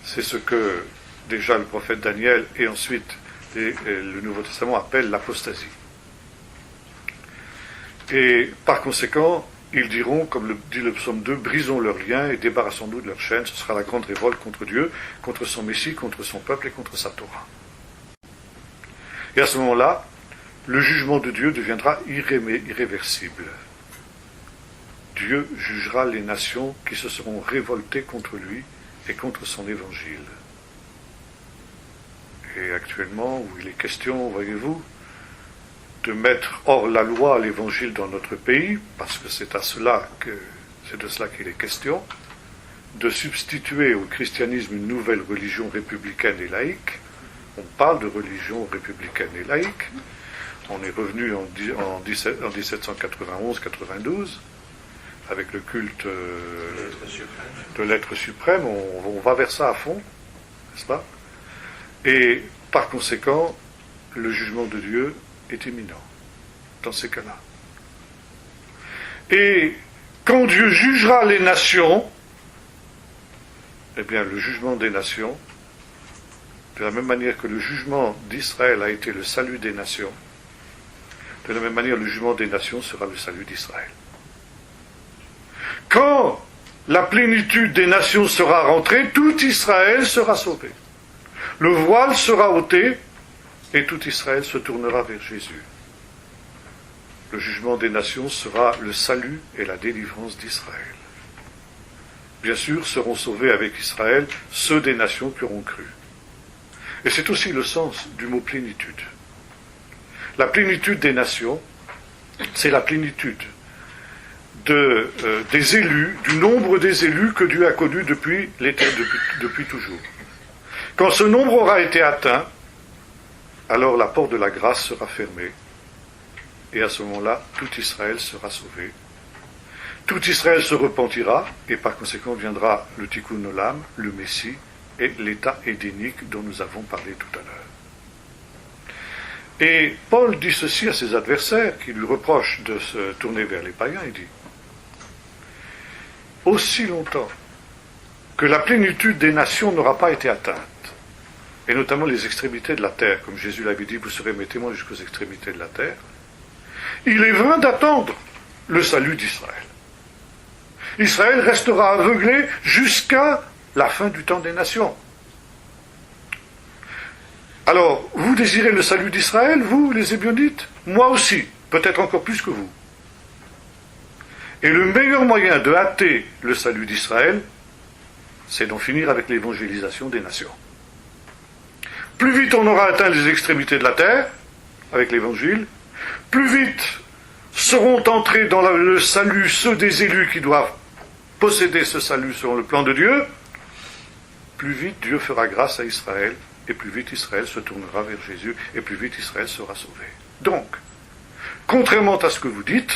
C'est ce que déjà le prophète Daniel et ensuite le Nouveau Testament appellent l'apostasie. Et par conséquent, ils diront, comme le dit le psaume 2, brisons leurs liens et débarrassons-nous de leurs chaînes. Ce sera la grande révolte contre Dieu, contre son Messie, contre son peuple et contre sa Torah. Et à ce moment-là, le jugement de Dieu deviendra irréversible. Dieu jugera les nations qui se seront révoltées contre lui et contre son évangile. Et actuellement, où il est question, voyez-vous, de mettre hors la loi l'évangile dans notre pays, parce que c'est de cela qu'il est question, de substituer au christianisme une nouvelle religion républicaine et laïque. On parle de religion républicaine et laïque. On est revenu en 1791-92 avec le culte de l'être suprême. On va vers ça à fond, n'est-ce pas ? Et par conséquent, le jugement de Dieu est imminent dans ces cas-là. Et quand Dieu jugera les nations, eh bien le jugement des nations, de la même manière que le jugement d'Israël a été le salut des nations, de la même manière le jugement des nations sera le salut d'Israël. Quand la plénitude des nations sera rentrée, tout Israël sera sauvé. Le voile sera ôté et tout Israël se tournera vers Jésus. Le jugement des nations sera le salut et la délivrance d'Israël. Bien sûr, seront sauvés avec Israël ceux des nations qui auront cru. Et c'est aussi le sens du mot plénitude. La plénitude des nations, c'est la plénitude des élus, du nombre des élus que Dieu a connus depuis toujours. Quand ce nombre aura été atteint, alors la porte de la grâce sera fermée. Et à ce moment-là, tout Israël sera sauvé. Tout Israël se repentira, et par conséquent viendra le Tikkun Olam, le Messie, et l'état édénique dont nous avons parlé tout à l'heure. Et Paul dit ceci à ses adversaires, qui lui reprochent de se tourner vers les païens, il dit « Aussi longtemps que la plénitude des nations n'aura pas été atteinte, et notamment les extrémités de la terre, comme Jésus l'avait dit, vous serez mes témoins jusqu'aux extrémités de la terre, il est vain d'attendre le salut d'Israël. Israël restera aveuglé jusqu'à la fin du temps des nations. Alors, vous désirez le salut d'Israël, vous, les Hébionites? Moi aussi, peut-être encore plus que vous. Et le meilleur moyen de hâter le salut d'Israël, c'est d'en finir avec l'évangélisation des nations. Plus vite on aura atteint les extrémités de la terre, avec l'évangile, plus vite seront entrés dans le salut ceux des élus qui doivent posséder ce salut selon le plan de Dieu, plus vite Dieu fera grâce à Israël, et plus vite Israël se tournera vers Jésus, et plus vite Israël sera sauvé. Donc, contrairement à ce que vous dites,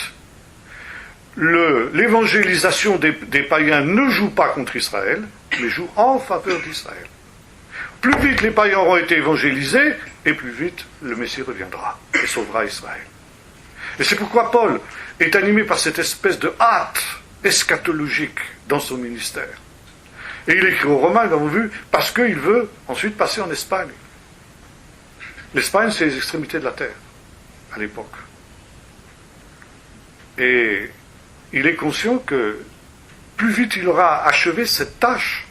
l'évangélisation des païens ne joue pas contre Israël, mais joue en faveur d'Israël. Plus vite les païens auront été évangélisés, et plus vite le Messie reviendra et sauvera Israël. Et c'est pourquoi Paul est animé par cette espèce de hâte eschatologique dans son ministère. Et il écrit aux Romains, nous avons vu, parce qu'il veut ensuite passer en Espagne. L'Espagne, c'est les extrémités de la terre, à l'époque. Et il est conscient que plus vite il aura achevé cette tâche,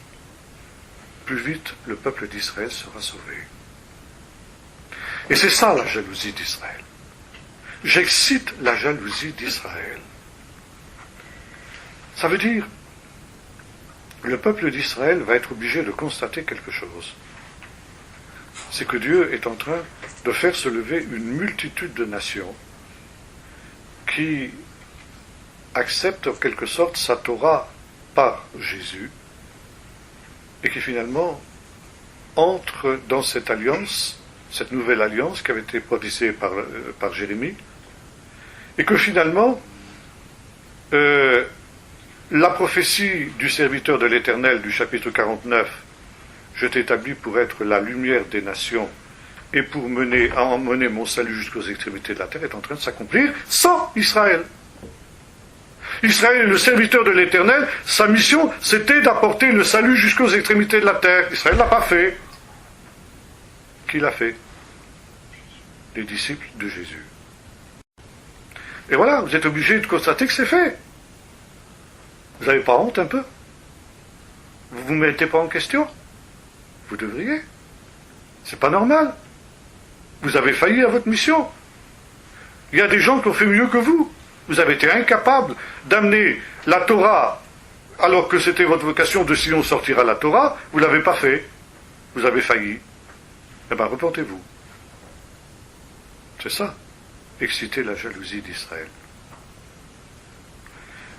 plus vite le peuple d'Israël sera sauvé. Et c'est ça la jalousie d'Israël. J'excite la jalousie d'Israël. Ça veut dire, le peuple d'Israël va être obligé de constater quelque chose. C'est que Dieu est en train de faire se lever une multitude de nations qui acceptent en quelque sorte sa Torah par Jésus et qui finalement entrent dans cette alliance, cette nouvelle alliance qui avait été prophétisée par Jérémie, et que finalement la prophétie du serviteur de l'Éternel du chapitre 49, je t'établis pour être la lumière des nations et pour emmener mon salut jusqu'aux extrémités de la terre, est en train de s'accomplir sans Israël. Israël est le serviteur de l'Éternel, sa mission c'était d'apporter le salut jusqu'aux extrémités de la terre. Israël ne l'a pas fait. Qui l'a fait? Les disciples de Jésus. Et voilà, vous êtes obligés de constater que c'est fait. Vous n'avez pas honte un peu? Vous ne vous mettez pas en question? Vous devriez. C'est pas normal. Vous avez failli à votre mission. Il y a des gens qui ont fait mieux que vous. Vous avez été incapable d'amener la Torah, alors que c'était votre vocation de sinon sortir à la Torah, vous ne l'avez pas fait. Vous avez failli. Eh bien, repentez-vous. C'est ça, exciter la jalousie d'Israël.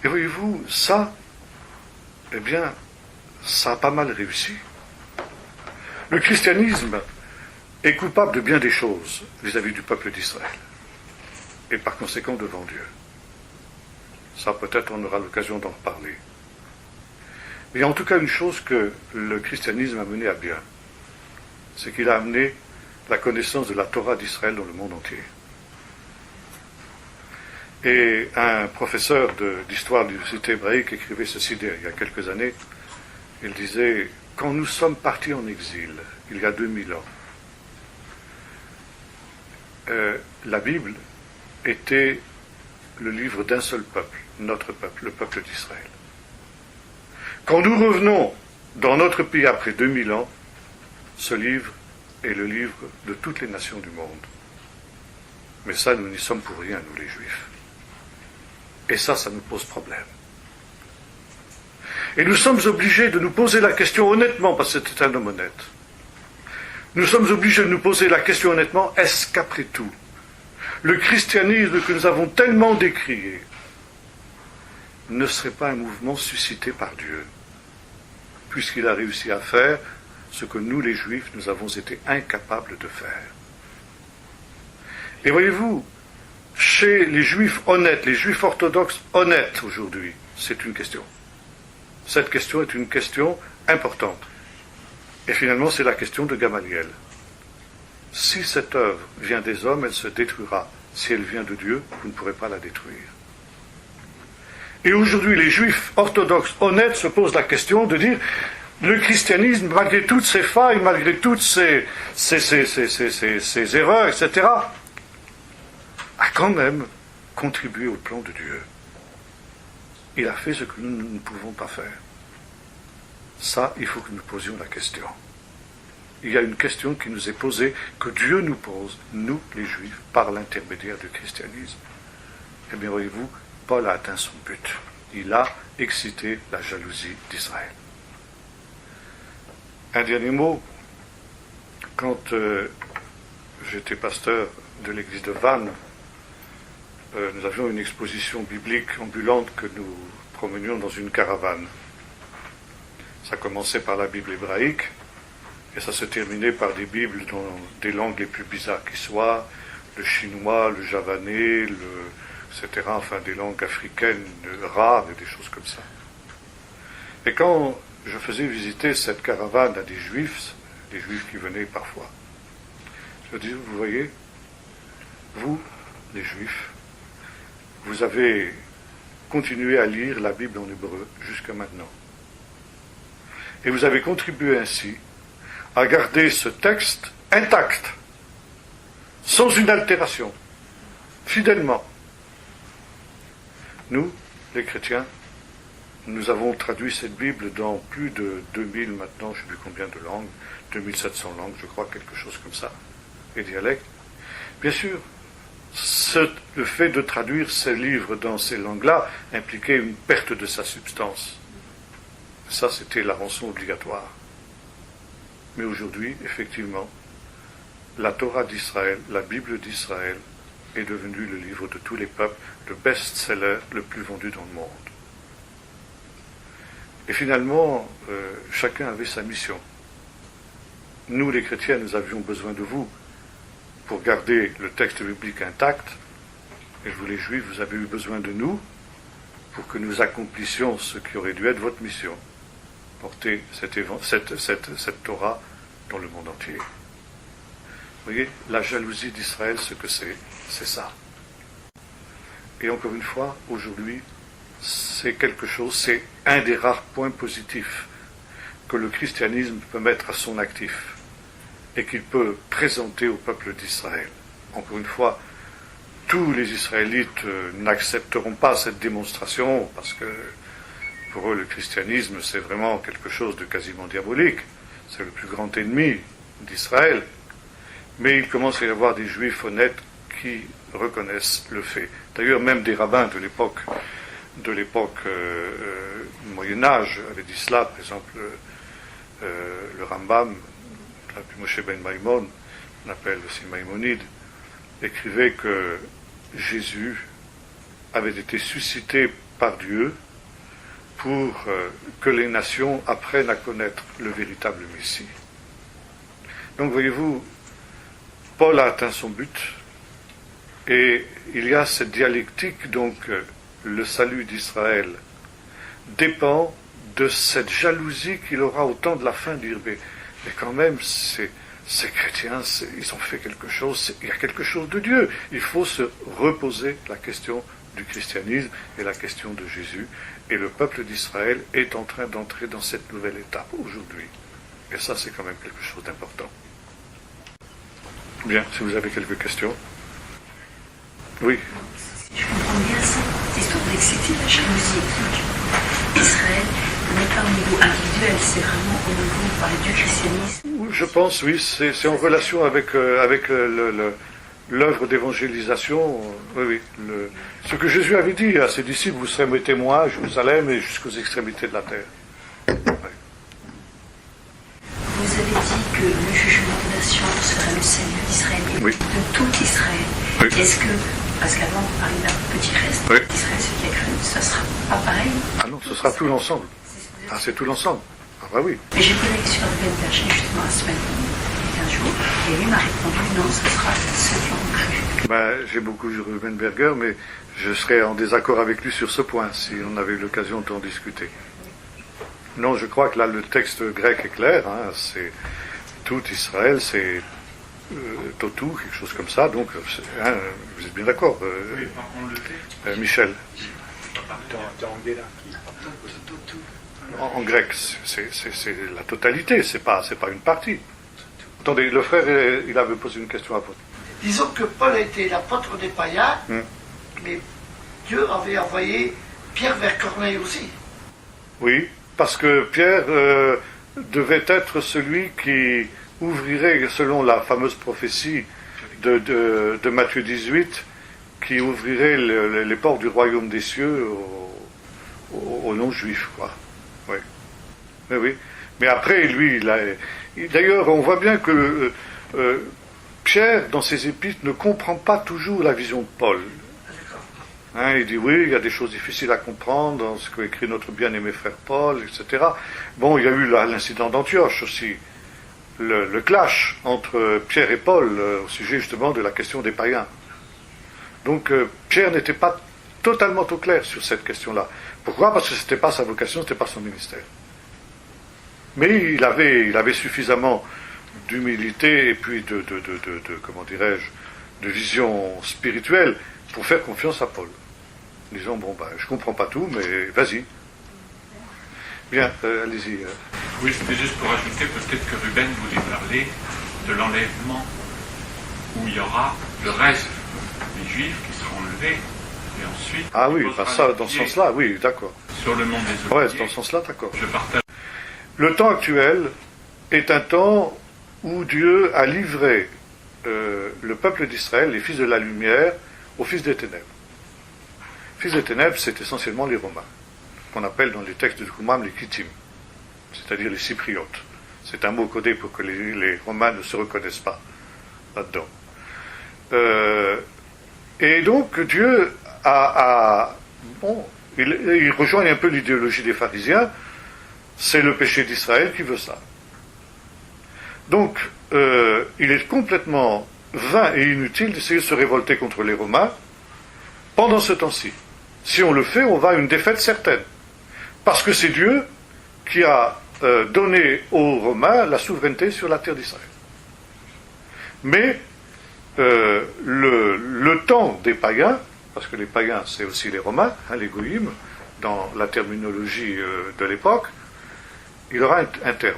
Et voyez-vous, ça, eh bien, ça a pas mal réussi. Le christianisme est coupable de bien des choses vis-à-vis du peuple d'Israël, et par conséquent devant Dieu. Ça, peut-être, on aura l'occasion d'en reparler. Mais il y a en tout cas une chose que le christianisme a mené à bien, c'est qu'il a amené la connaissance de la Torah d'Israël dans le monde entier. Et un professeur d'histoire de l'université hébraïque écrivait ceci il y a quelques années. Il disait, quand nous sommes partis en exil, il y a 2000 ans, la Bible était le livre d'un seul peuple, notre peuple, le peuple d'Israël. Quand nous revenons dans notre pays après 2000 ans, ce livre est le livre de toutes les nations du monde. Mais ça, nous n'y sommes pour rien, nous les Juifs. Et ça nous pose problème. Et nous sommes obligés de nous poser la question honnêtement, parce que c'est un homme honnête. Nous sommes obligés de nous poser la question honnêtement, est-ce qu'après tout, le christianisme que nous avons tellement décrié ne serait pas un mouvement suscité par Dieu, puisqu'il a réussi à faire ce que nous, les Juifs, nous avons été incapables de faire. Et voyez-vous, chez les Juifs honnêtes, les Juifs orthodoxes honnêtes aujourd'hui, c'est une question. Cette question est une question importante. Et finalement, c'est la question de Gamaliel. Si cette œuvre vient des hommes, elle se détruira. Si elle vient de Dieu, vous ne pourrez pas la détruire. Et aujourd'hui, les Juifs orthodoxes honnêtes se posent la question de dire le christianisme, malgré toutes ses failles, malgré toutes ses erreurs, etc., a quand même contribué au plan de Dieu. Il a fait ce que nous ne pouvons pas faire. Ça, il faut que nous posions la question. Il y a une question qui nous est posée, que Dieu nous pose, nous les Juifs, par l'intermédiaire du christianisme. Eh bien, voyez-vous, Paul a atteint son but. Il a excité la jalousie d'Israël. Un dernier mot. Quand j'étais pasteur de l'église de Vannes, nous avions une exposition biblique ambulante que nous promenions dans une caravane. Ça commençait par la Bible hébraïque, et ça se terminait par des Bibles dans des langues les plus bizarres qui soient, le chinois, le javanais, etc., enfin des langues africaines rares et des choses comme ça. Et quand je faisais visiter cette caravane à des Juifs qui venaient parfois, je disais, vous voyez, vous, les Juifs, vous avez continué à lire la Bible en hébreu jusqu'à maintenant. Et vous avez contribué ainsi à garder ce texte intact, sans une altération, fidèlement. Nous, les chrétiens, nous avons traduit cette Bible dans plus de 2000 maintenant, je ne sais plus combien de langues, 2700 langues, je crois, quelque chose comme ça, et dialectes. Bien sûr, le fait de traduire ces livres dans ces langues-là impliquait une perte de sa substance. Ça, c'était la rançon obligatoire. Mais aujourd'hui, effectivement, la Torah d'Israël, la Bible d'Israël, est devenue le livre de tous les peuples, le best-seller le plus vendu dans le monde. Et finalement, chacun avait sa mission. Nous, les chrétiens, nous avions besoin de vous pour garder le texte biblique intact, et vous, les Juifs, vous avez eu besoin de nous pour que nous accomplissions ce qui aurait dû être votre mission, porter cette Torah dans le monde entier. Vous voyez, la jalousie d'Israël, ce que c'est ça. Et encore une fois, aujourd'hui, c'est quelque chose, c'est un des rares points positifs que le christianisme peut mettre à son actif et qu'il peut présenter au peuple d'Israël. Encore une fois, tous les Israélites n'accepteront pas cette démonstration parce que pour eux, le christianisme, c'est vraiment quelque chose de quasiment diabolique. C'est le plus grand ennemi d'Israël. Mais il commence à y avoir des Juifs honnêtes qui reconnaissent le fait. D'ailleurs, même des rabbins de l'époque Moyen-Âge avaient dit cela. Par exemple, le Rambam, Rabbi Moshe ben Maimon, on appelle aussi Maïmonide, écrivait que Jésus avait été suscité par Dieu pour que les nations apprennent à connaître le véritable Messie. Donc, voyez-vous, Paul a atteint son but, et il y a cette dialectique, donc le salut d'Israël dépend de cette jalousie qu'il aura au temps de la fin d'Irbe. Mais quand même, ces chrétiens, ils ont fait quelque chose, il y a quelque chose de Dieu. Il faut se reposer la question du christianisme et la question de Jésus. Et le peuple d'Israël est en train d'entrer dans cette nouvelle étape aujourd'hui. Et ça, c'est quand même quelque chose d'important. Bien, si vous avez quelques questions. Oui. Si je comprends bien, cette histoire d'exciter la jalousie d'Israël n'est pas au niveau individuel, c'est vraiment au niveau du christianisme. Je pense, oui, c'est en relation avec, l'œuvre d'évangélisation. Oui, oui. Ce que Jésus avait dit à ses disciples, vous serez mes témoins à Jérusalem et jusqu'aux extrémités de la terre. Oui. Vous avez dit que le jugement des nations serait le salut d'Israël et Oui. de tout Israël. Oui. Est-ce que, parce qu'avant on parlait d'un petit reste Oui. d'Israël, ce qui a cru, ça sera pas pareil? Ah non, ce sera tout l'ensemble. Ah, c'est tout l'ensemble. Ah bah oui. Mais j'ai posé la question à Ruben Berger justement la semaine, il y a 15 jours, et lui m'a répondu non, ce sera ceux qui ont cru. Ben, j'ai beaucoup vu Ruben Berger, mais je serais en désaccord avec lui sur ce point, si on avait eu l'occasion d'en discuter. Non, je crois que là, le texte grec est clair, hein, c'est tout Israël, c'est Totu, quelque chose comme ça, donc, hein, vous êtes bien d'accord, Oui, on le fait. Michel. Dans Angela. En grec, c'est la totalité, c'est pas une partie. Attendez, le frère, il avait posé une question à vous. Disons que Paul était l'apôtre des païens, mais Dieu avait envoyé Pierre vers Corneille aussi. Oui, parce que Pierre devait être celui qui ouvrirait, selon la fameuse prophétie de Matthieu 18, qui ouvrirait les portes du royaume des cieux aux non-juifs, quoi. Oui. Mais oui. Mais après, lui, d'ailleurs, on voit bien que Pierre, dans ses épîtres, ne comprend pas toujours la vision de Paul. Hein, il dit oui, il y a des choses difficiles à comprendre dans ce qu'écrit notre bien-aimé frère Paul, etc. Bon, il y a eu l'incident d'Antioche aussi, le clash entre Pierre et Paul au sujet justement de la question des païens. Donc Pierre n'était pas totalement au clair sur cette question-là. Pourquoi ? Parce que ce n'était pas sa vocation, ce n'était pas son ministère. Mais il avait suffisamment d'humilité et puis de comment dirais-je, de vision spirituelle pour faire confiance à Paul. Disons, bon, je comprends pas tout, mais vas-y. Bien, allez-y. Oui, c'était juste pour ajouter, peut-être que Ruben voulait parler de l'enlèvement, où il y aura le reste des Juifs qui seront enlevés, et ensuite... Ah oui, ça, dans ce sens-là, oui, d'accord. Sur le mont des Ouais, Oliviers. dans ce sens-là, d'accord. Je partage. Le temps actuel est un temps où Dieu a livré le peuple d'Israël, les fils de la lumière, aux fils des ténèbres. Fils des ténèbres, c'est essentiellement les Romains, qu'on appelle dans les textes du Qumran les Kittim, c'est-à-dire les Cypriotes. C'est un mot codé pour que les Romains ne se reconnaissent pas là-dedans. Et donc Dieu il rejoint un peu l'idéologie des pharisiens, c'est le péché d'Israël qui veut ça. Donc il est complètement vain et inutile d'essayer de se révolter contre les Romains pendant ce temps-ci. Si on le fait, on va à une défaite certaine. Parce que c'est Dieu qui a donné aux Romains la souveraineté sur la terre d'Israël. Mais le temps des païens, parce que les païens c'est aussi les Romains, les goïm, dans la terminologie de l'époque, il aura un terme.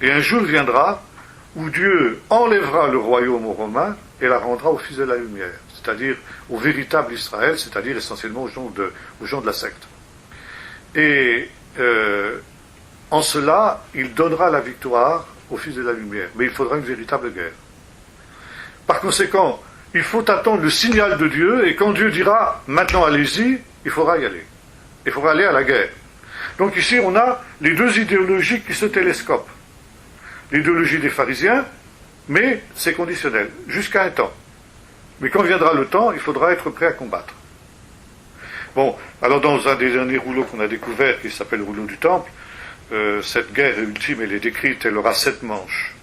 Et un jour viendra où Dieu enlèvera le royaume aux Romains et la rendra aux fils de la lumière, c'est-à-dire au véritable Israël, c'est-à-dire essentiellement aux gens de la secte. Et en cela, il donnera la victoire aux fils de la lumière, mais il faudra une véritable guerre. Par conséquent, il faut attendre le signal de Dieu, et quand Dieu dira « maintenant allez-y », il faudra y aller. Il faudra aller à la guerre. Donc ici, on a les deux idéologies qui se télescopent. L'idéologie des pharisiens, mais c'est conditionnel, jusqu'à un temps. Mais quand viendra le temps, il faudra être prêt à combattre. Bon, alors dans un des derniers rouleaux qu'on a découvert, qui s'appelle le rouleau du Temple, cette guerre ultime, elle est décrite, elle aura 7 manches.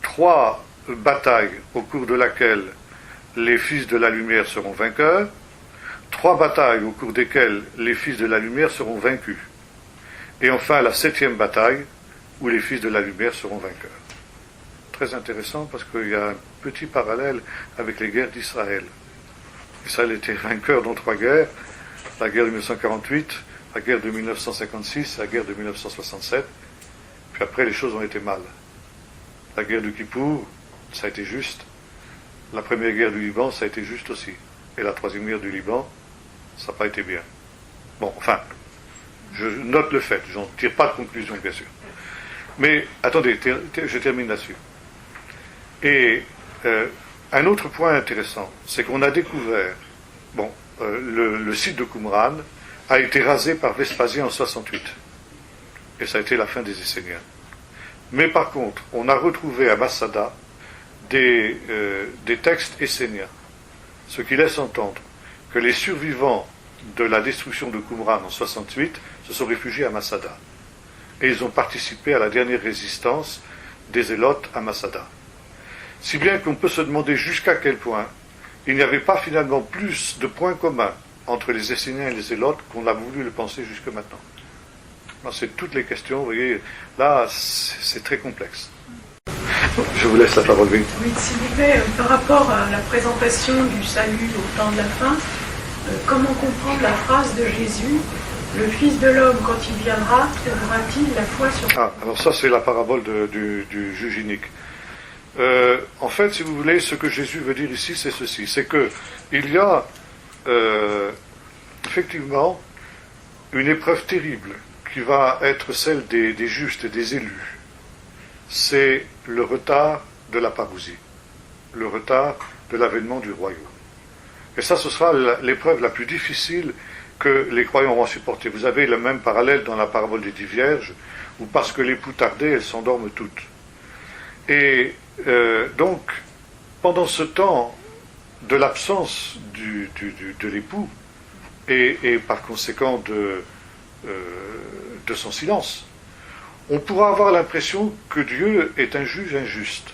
3 batailles au cours de laquelle les fils de la lumière seront vainqueurs, 3 batailles au cours desquelles les fils de la lumière seront vaincus. Et enfin la 7e bataille, où les fils de la lumière seront vainqueurs. Très intéressant parce qu'il y a un petit parallèle avec les guerres d'Israël. Israël était vainqueur dans 3 guerres, la guerre de 1948, la guerre de 1956, la guerre de 1967, puis après les choses ont été mal. La guerre de Kippour, ça a été juste. La première guerre du Liban, ça a été juste aussi. Et la 3e guerre du Liban, ça n'a pas été bien. Bon, enfin, je note le fait, je n'en tire pas de conclusion, bien sûr. Mais attendez, je termine là-dessus. Et un autre point intéressant, c'est qu'on a découvert, le site de Qumran a été rasé par Vespasien en 68. Et ça a été la fin des Esséniens. Mais par contre, on a retrouvé à Masada des textes esséniens, ce qui laisse entendre que les survivants de la destruction de Qumran en 68 se sont réfugiés à Masada. Et ils ont participé à la dernière résistance des Zélotes à Masada. Si bien qu'on peut se demander jusqu'à quel point il n'y avait pas finalement plus de points communs entre les Esséniens et les Zélotes qu'on a voulu le penser jusque maintenant. C'est toutes les questions, vous voyez, là c'est très complexe. Je vous laisse la parole. Oui, s'il vous plaît, par rapport à la présentation du salut au temps de la fin, comment comprendre la phrase de Jésus, le Fils de l'homme, quand il viendra, trouvera-t-il la foi sur... Alors ça c'est la parabole du juge inique. En fait, si vous voulez, ce que Jésus veut dire ici, c'est ceci, c'est que il y a effectivement une épreuve terrible qui va être celle des justes et des élus. C'est le retard de la parousie, le retard de l'avènement du royaume. Et ça, ce sera l'épreuve la plus difficile que les croyants vont supporter. Vous avez le même parallèle dans la parabole des 10 vierges, où parce que l'époux tardait, elles s'endorment toutes. Et donc, pendant ce temps de l'absence de l'époux, et par conséquent de son silence, on pourra avoir l'impression que Dieu est un juge injuste,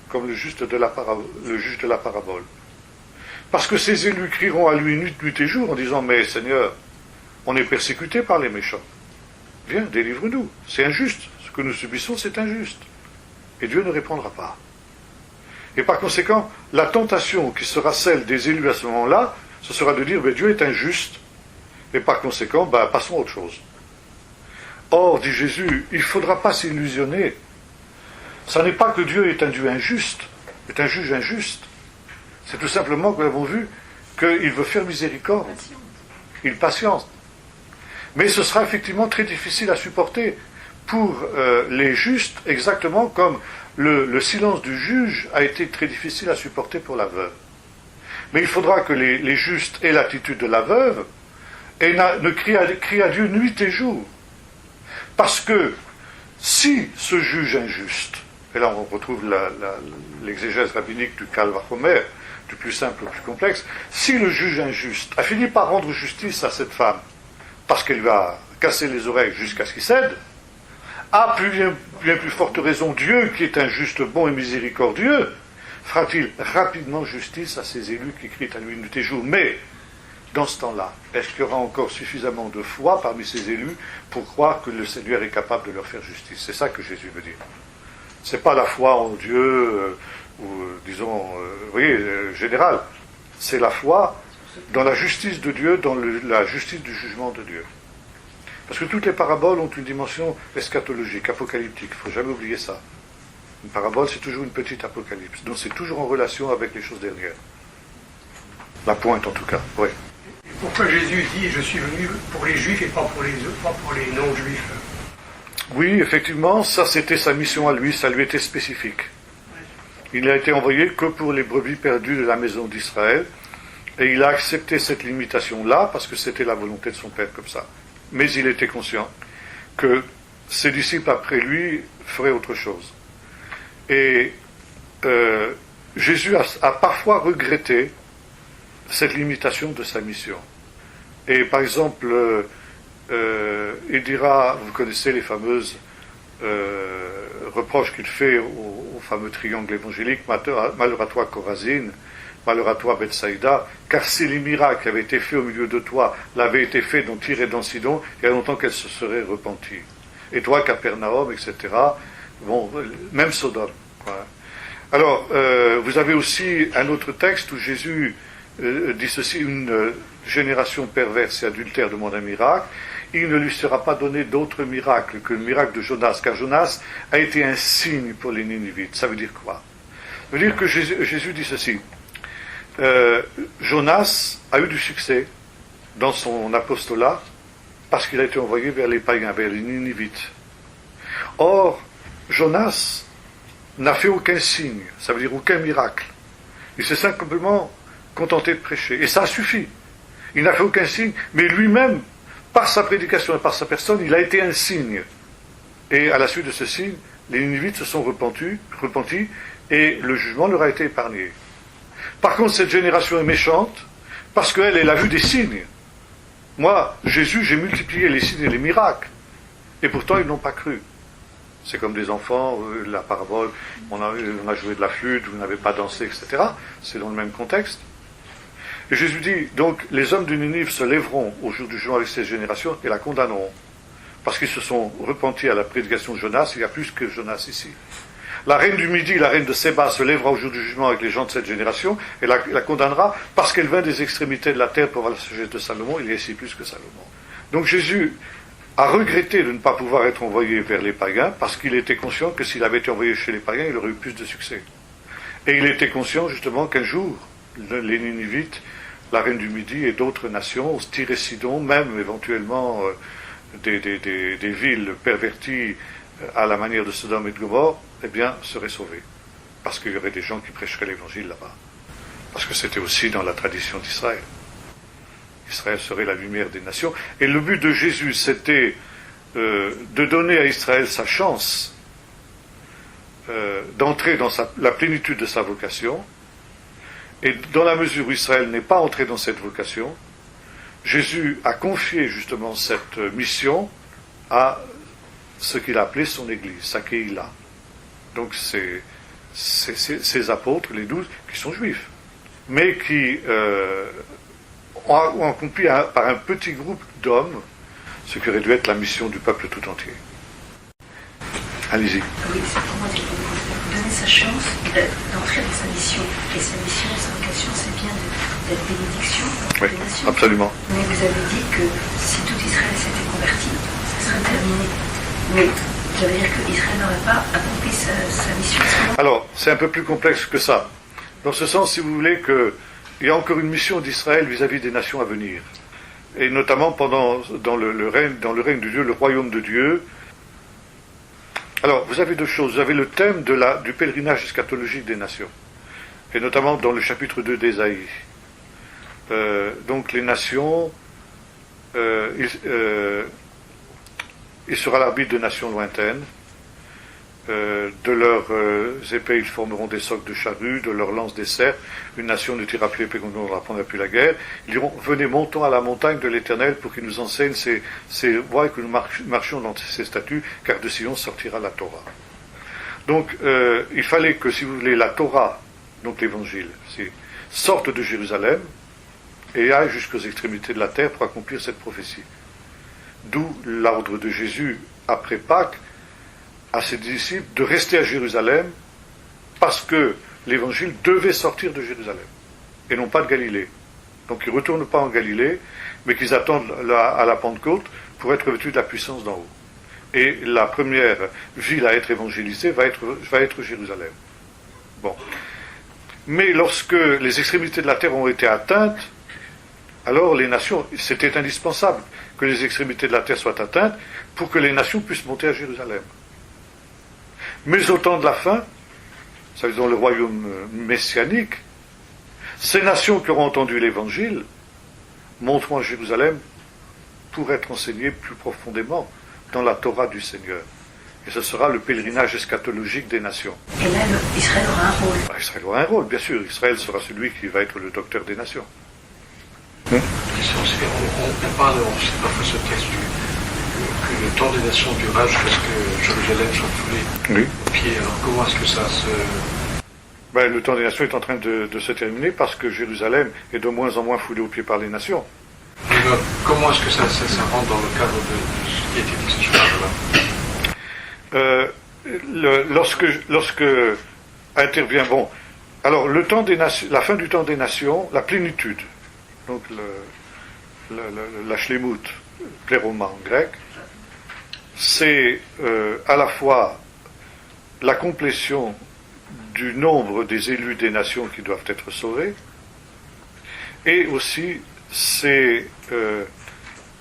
comme le juge de la parabole. Parce que ces élus crieront à lui nuit et jour en disant « Mais Seigneur, on est persécuté par les méchants. Viens, délivre-nous. C'est injuste. Ce que nous subissons, c'est injuste. » Et Dieu ne répondra pas. Et par conséquent, la tentation qui sera celle des élus à ce moment-là, ce sera de dire « Dieu est injuste. » Et par conséquent, passons à autre chose. Or, dit Jésus, il ne faudra pas s'illusionner. Ce n'est pas que Dieu est un Dieu injuste, est un juge injuste. C'est tout simplement que nous avons vu qu'il veut faire miséricorde. Il patiente. Mais ce sera effectivement très difficile à supporter pour les justes, exactement comme le silence du juge a été très difficile à supporter pour la veuve. Mais il faudra que les justes aient l'attitude de la veuve et ne crient à Dieu nuit et jour. Parce que si ce juge injuste, et là on retrouve l'exégèse rabbinique du Kal Vachomer, du plus simple au plus complexe, si le juge injuste a fini par rendre justice à cette femme, parce qu'elle lui a cassé les oreilles jusqu'à ce qu'il cède, à bien plus forte raison, Dieu, qui est un juste bon et miséricordieux, fera-t-il rapidement justice à ces élus qui crient à lui nuit et jour. Mais, dans ce temps-là, est-ce qu'il y aura encore suffisamment de foi parmi ces élus pour croire que le Seigneur est capable de leur faire justice? C'est ça que Jésus veut dire. C'est pas la foi en Dieu, disons, vous voyez, générale. C'est la foi dans la justice de Dieu, dans la justice du jugement de Dieu. Parce que toutes les paraboles ont une dimension eschatologique, apocalyptique. Il ne faut jamais oublier ça. Une parabole, c'est toujours une petite apocalypse. Donc c'est toujours en relation avec les choses dernières. La pointe, en tout cas. Oui. Pourquoi Jésus dit « Je suis venu pour les Juifs et pas pour les non-Juifs » Oui, effectivement, ça c'était sa mission à lui, ça lui était spécifique. Il n'a été envoyé que pour les brebis perdues de la maison d'Israël, et il a accepté cette limitation-là, parce que c'était la volonté de son Père comme ça. Mais il était conscient que ses disciples après lui feraient autre chose. Et Jésus a parfois regretté cette limitation de sa mission. Et par exemple, il dira, vous connaissez les fameuses reproches qu'il fait au fameux triangle évangélique, malheur à toi Chorazine, malheur à toi Bethsaïda, car si les miracles qui avaient été faits au milieu de toi l'avaient été faits dans Tyr et dans Sidon, il y a longtemps qu'elles se seraient repenties. Et toi, Capernaum, etc., bon, même Sodome. Voilà. Alors, vous avez aussi un autre texte où Jésus dit ceci, une génération perverse et adultère demande un miracle, il ne lui sera pas donné d'autre miracle que le miracle de Jonas, car Jonas a été un signe pour les Ninivites. Ça veut dire quoi? Ça veut dire que Jésus dit ceci, Jonas a eu du succès dans son apostolat parce qu'il a été envoyé vers les païens, vers les Ninivites. Or, Jonas n'a fait aucun signe, ça veut dire aucun miracle. Il s'est simplement contenté de prêcher. Et ça suffit. Il n'a fait aucun signe, mais lui-même, par sa prédication et par sa personne, il a été un signe. Et à la suite de ce signe, les Ninivites se sont repentis et le jugement leur a été épargné. Par contre, cette génération est méchante parce qu'elle a vu des signes. Moi, Jésus, j'ai multiplié les signes et les miracles. Et pourtant, ils n'ont pas cru. C'est comme des enfants, la parabole, on a joué de la flûte, vous n'avez pas dansé, etc. C'est dans le même contexte. Et Jésus dit, donc, les hommes de Ninive se lèveront au jour du jugement avec cette génération et la condamneront. Parce qu'ils se sont repentis à la prédication de Jonas, il y a plus que Jonas ici. La reine du Midi, la reine de Séba, se lèvera au jour du jugement avec les gens de cette génération et la condamnera parce qu'elle vint des extrémités de la terre pour voir la sagesse de Salomon. Il y a ici plus que Salomon. Donc Jésus a regretté de ne pas pouvoir être envoyé vers les païens parce qu'il était conscient que s'il avait été envoyé chez les païens, il aurait eu plus de succès. Et il était conscient justement qu'un jour, les Ninivites, la reine du Midi et d'autres nations, Tyr et Sidon, même éventuellement des villes perverties à la manière de Sodome et de Gomorrhe, eh bien, seraient sauvés. Parce qu'il y aurait des gens qui prêcheraient l'évangile là-bas. Parce que c'était aussi dans la tradition d'Israël. Israël serait la lumière des nations. Et le but de Jésus, c'était de donner à Israël sa chance d'entrer dans la plénitude de sa vocation. Et dans la mesure où Israël n'est pas entré dans cette vocation, Jésus a confié justement cette mission à ce qu'il a appelé son Église, sa Keïla. Donc c'est ces apôtres, les 12, qui sont juifs, mais qui ont accompli par un petit groupe d'hommes ce qui aurait dû être la mission du peuple tout entier. Allez-y. Oui, c'est pour moi de donner sa chance d'entrer dans sa mission. Et sa mission, sa vocation, c'est bien d'être bénédiction pour oui, les nations. Absolument. Mais vous avez dit que si tout Israël s'était converti, ça serait terminé. Mais ça veut dire qu'Israël n'aurait pas accompli sa mission. Alors, c'est un peu plus complexe que ça. Dans ce sens, si vous voulez, il y a encore une mission d'Israël vis-à-vis des nations à venir. Et notamment dans le règne de Dieu, le royaume de Dieu. Alors, vous avez deux choses. Vous avez le thème du pèlerinage eschatologique des nations. Et notamment dans le chapitre 2 d'Ésaïe. Donc les nations, il sera l'arbitre de nations lointaines. De leurs épées, ils formeront des socs de charrues, de leurs lances des cerfs. Une nation ne tirera plus l'épée contre nous, on ne reprendra plus la guerre. Ils diront, venez, montons à la montagne de l'Éternel pour qu'il nous enseigne ses voies et que nous marchions dans ses statuts, car de Sion sortira la Torah. Donc, il fallait que, si vous voulez, la Torah, donc l'Évangile, sorte de Jérusalem et aille jusqu'aux extrémités de la terre pour accomplir cette prophétie. D'où l'ordre de Jésus, après Pâques, à ses disciples de rester à Jérusalem parce que l'évangile devait sortir de Jérusalem et non pas de Galilée. Donc ils ne retournent pas en Galilée, mais qu'ils attendent à la Pentecôte pour être revêtus de la puissance d'en haut. Et la première ville à être évangélisée va être Jérusalem. Bon. Mais lorsque les extrémités de la terre ont été atteintes, alors les nations, c'était indispensable que les extrémités de la terre soient atteintes pour que les nations puissent monter à Jérusalem. Mais au temps de la fin, ça veut dire dans le royaume messianique, ces nations qui auront entendu l'évangile monteront à Jérusalem pour être enseignées plus profondément dans la Torah du Seigneur. Et ce sera le pèlerinage eschatologique des nations. Et là, Israël aura un rôle. Israël aura un rôle, bien sûr. Israël sera celui qui va être le docteur des nations. On parle, on sait parfois ce texte que le temps des nations durera jusqu'à ce que Jérusalem soit foulée aux pieds. Alors comment est-ce que ça se... Le temps des nations est en train de se terminer parce que Jérusalem est de moins en moins foulée aux pieds par les nations. Mais comment est-ce que ça rentre dans le cadre de ce qui a été dit ce soir-là Lorsque intervient... Bon, alors le temps des nations, la fin du temps des nations, la plénitude, donc la shlemut, pléroma en grec, c'est à la fois la complétion du nombre des élus des nations qui doivent être sauvés, et aussi c'est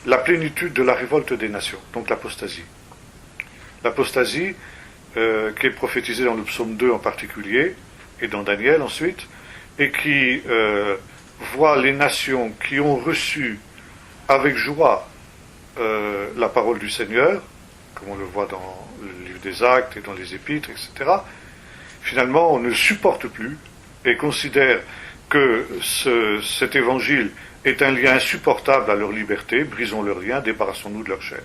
la plénitude de la révolte des nations, donc l'apostasie. L'apostasie, qui est prophétisée dans le psaume 2 en particulier, et dans Daniel ensuite, et qui voit les nations qui ont reçu avec joie la parole du Seigneur, comme on le voit dans le livre des Actes et dans les Épîtres, etc., finalement on ne supporte plus et considère que cet évangile est un lien insupportable à leur liberté, brisons leur lien, débarrassons-nous de leur chaîne.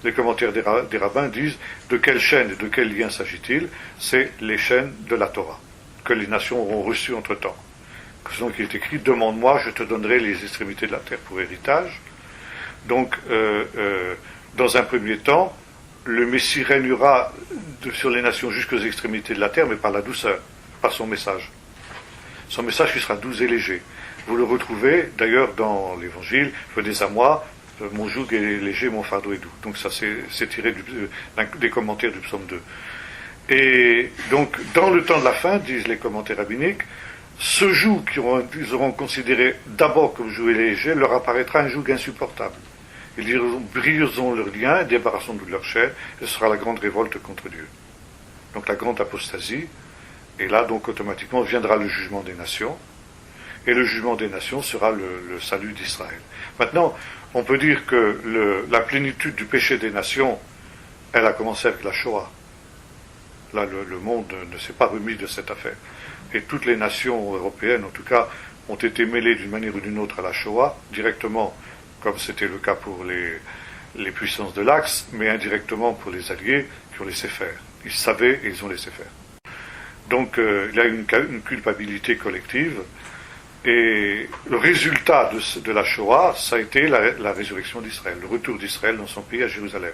Les commentaires des rabbins disent de quelle chaîne et de quel lien s'agit-il? C'est les chaînes de la Torah, que les nations auront reçues entre-temps. Donc il est écrit, demande-moi, je te donnerai les extrémités de la terre pour héritage. Donc, dans un premier temps, le Messie régnera sur les nations jusqu'aux extrémités de la terre, mais par la douceur, par son message. Son message qui sera doux et léger. Vous le retrouvez d'ailleurs dans l'Évangile, venez à moi, mon joug est léger, mon fardeau est doux. Donc ça c'est tiré des commentaires du psaume 2. Et donc, dans le temps de la fin, disent les commentaires rabbiniques, ce joug qu'ils auront considéré d'abord comme joug léger, leur apparaîtra un joug insupportable. Ils diront, brisons leurs liens, débarrassons-nous de leur chair, et ce sera la grande révolte contre Dieu. Donc la grande apostasie, et là donc automatiquement viendra le jugement des nations, et le jugement des nations sera le salut d'Israël. Maintenant, on peut dire que la plénitude du péché des nations, elle a commencé avec la Shoah. Là, le monde ne s'est pas remis de cette affaire. Et toutes les nations européennes, en tout cas, ont été mêlées d'une manière ou d'une autre à la Shoah, directement, comme c'était le cas pour les puissances de l'Axe, mais indirectement pour les Alliés qui ont laissé faire. Ils savaient et ils ont laissé faire. Donc, il y a une culpabilité collective, et le résultat de la Shoah, ça a été la résurrection d'Israël, le retour d'Israël dans son pays à Jérusalem.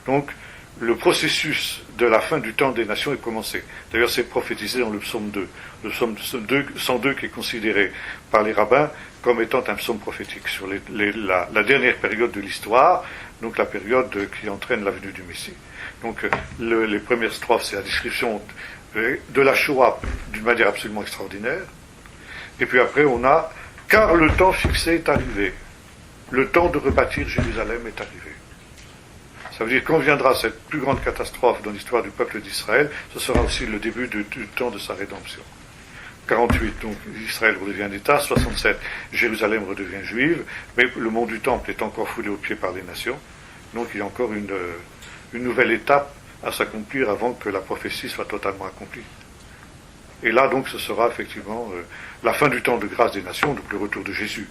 Donc, le processus de la fin du temps des nations est commencé. D'ailleurs, c'est prophétisé dans le psaume 2. Le psaume 102 qui est considéré par les rabbins comme étant un psaume prophétique sur la dernière période de l'histoire, donc la période qui entraîne la venue du Messie. Donc, les premières strophes, c'est la description de la Shoah d'une manière absolument extraordinaire. Et puis après, on a « Car le temps fixé est arrivé. Le temps de rebâtir Jérusalem est arrivé. » Ça veut dire qu'on viendra cette plus grande catastrophe dans l'histoire du peuple d'Israël, ce sera aussi le début du temps de sa rédemption. 48, donc Israël redevient un État, 67, Jérusalem redevient juive, mais le mont du Temple est encore foulé aux pieds par les nations, donc il y a encore une nouvelle étape à s'accomplir avant que la prophétie soit totalement accomplie. Et là, donc, ce sera effectivement la fin du temps de grâce des nations, donc le retour de Jésus.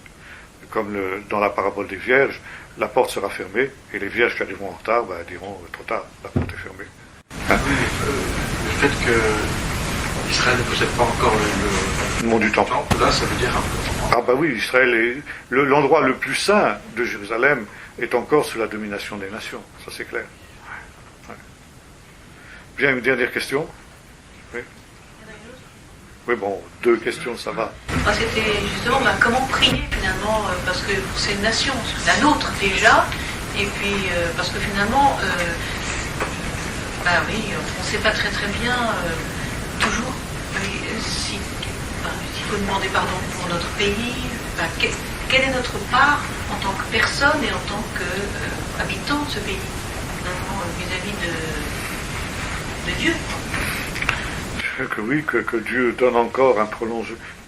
Comme dans la parabole des vierges, la porte sera fermée, et les vierges qui arriveront en retard diront trop tard, la porte est fermée. Le fait que Israël ne possède pas encore le mont du Temple, là, ça veut dire Ah bah oui, Israël est l'endroit le plus saint de Jérusalem est encore sous la domination des nations, ça c'est clair. Ouais. Bien, une dernière question. Oui. Oui, bon, 2 questions, ça va. C'était justement comment prier finalement, parce que pour ces nations, la nôtre déjà, et puis parce que finalement, oui, on ne sait pas très très bien toujours s'il faut demander pardon pour notre pays, quelle est notre part en tant que personne et en tant qu'habitant de ce pays, vis-à-vis de Dieu. Que oui, que Dieu donne encore une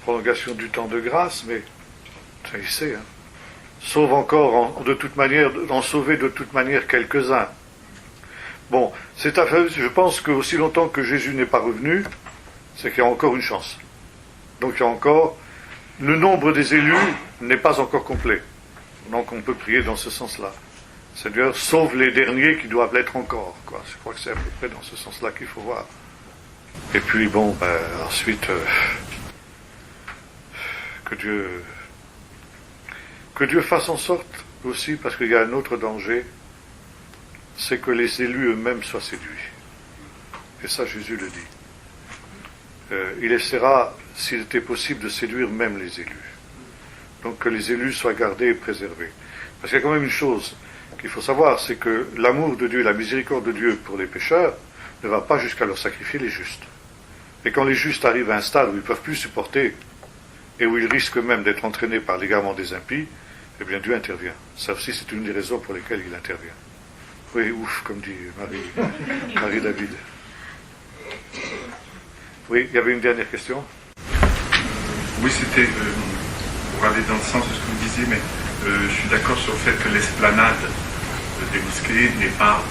prolongation du temps de grâce, mais ça il sait, hein. Sauve encore en sauver de toute manière quelques-uns. Bon, je pense qu'aussi longtemps que Jésus n'est pas revenu, c'est qu'il y a encore une chance. Donc il y a encore, le nombre des élus n'est pas encore complet. Donc on peut prier dans ce sens-là. Seigneur, sauve les derniers qui doivent l'être encore, quoi. Je crois que c'est à peu près dans ce sens-là qu'il faut voir. Et puis bon, ensuite, que Dieu fasse en sorte aussi, parce qu'il y a un autre danger, c'est que les élus eux-mêmes soient séduits. Et ça, Jésus le dit. Il essaiera, s'il était possible, de séduire même les élus. Donc que les élus soient gardés et préservés. Parce qu'il y a quand même une chose qu'il faut savoir, c'est que l'amour de Dieu, la miséricorde de Dieu pour les pécheurs, ne va pas jusqu'à leur sacrifier les justes. Et quand les justes arrivent à un stade où ils ne peuvent plus supporter, et où ils risquent même d'être entraînés par l'égarement des impies, eh bien Dieu intervient. Ça aussi, c'est une des raisons pour lesquelles il intervient. Oui, ouf, comme dit Marie-David. Oui, il y avait une dernière question. Oui, c'était pour aller dans le sens de ce que vous disiez, mais je suis d'accord sur le fait que l'esplanade des mosquées n'est pas...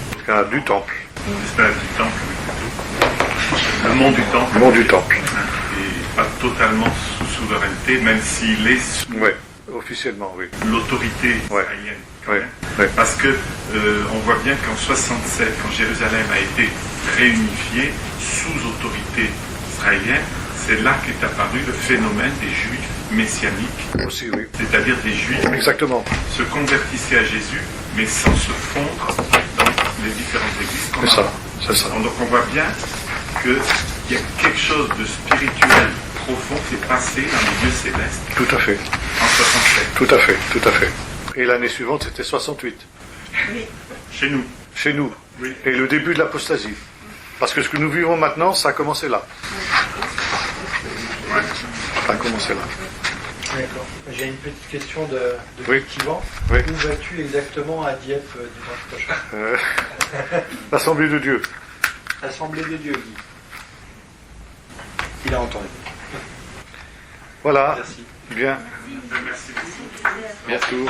Du temple. L'esplanade du temple, plutôt. Le mont du temple. Le mont du temple. Et pas totalement sous souveraineté, même s'il est sous officiellement, oui. l'autorité israélienne. Ouais. Parce que on voit bien qu'en 67, quand Jérusalem a été réunifiée sous autorité israélienne, c'est là qu'est apparu le phénomène des Juifs messianiques. Aussi, oui. C'est-à-dire des Juifs Exactement. qui se convertissaient à Jésus, mais sans se fondre dans les différentes églises. C'est ça. Donc on voit bien qu'il y a quelque chose de spirituel profond qui est passé dans les lieux célestes. Tout à fait. En 67. Tout à fait. Et l'année suivante, c'était 68. Oui. Chez nous. Oui. Et le début de l'apostasie. Parce que ce que nous vivons maintenant, ça a commencé là. Ouais. Ça a commencé là. D'accord. J'ai une petite question de Oui. cultivant. Oui. Où vas-tu exactement à Dieppe dimanche prochain? L'Assemblée de Dieu. Assemblée de Dieu, Guy. Il a entendu. Voilà. Merci. Bien. Merci beaucoup. Bientôt.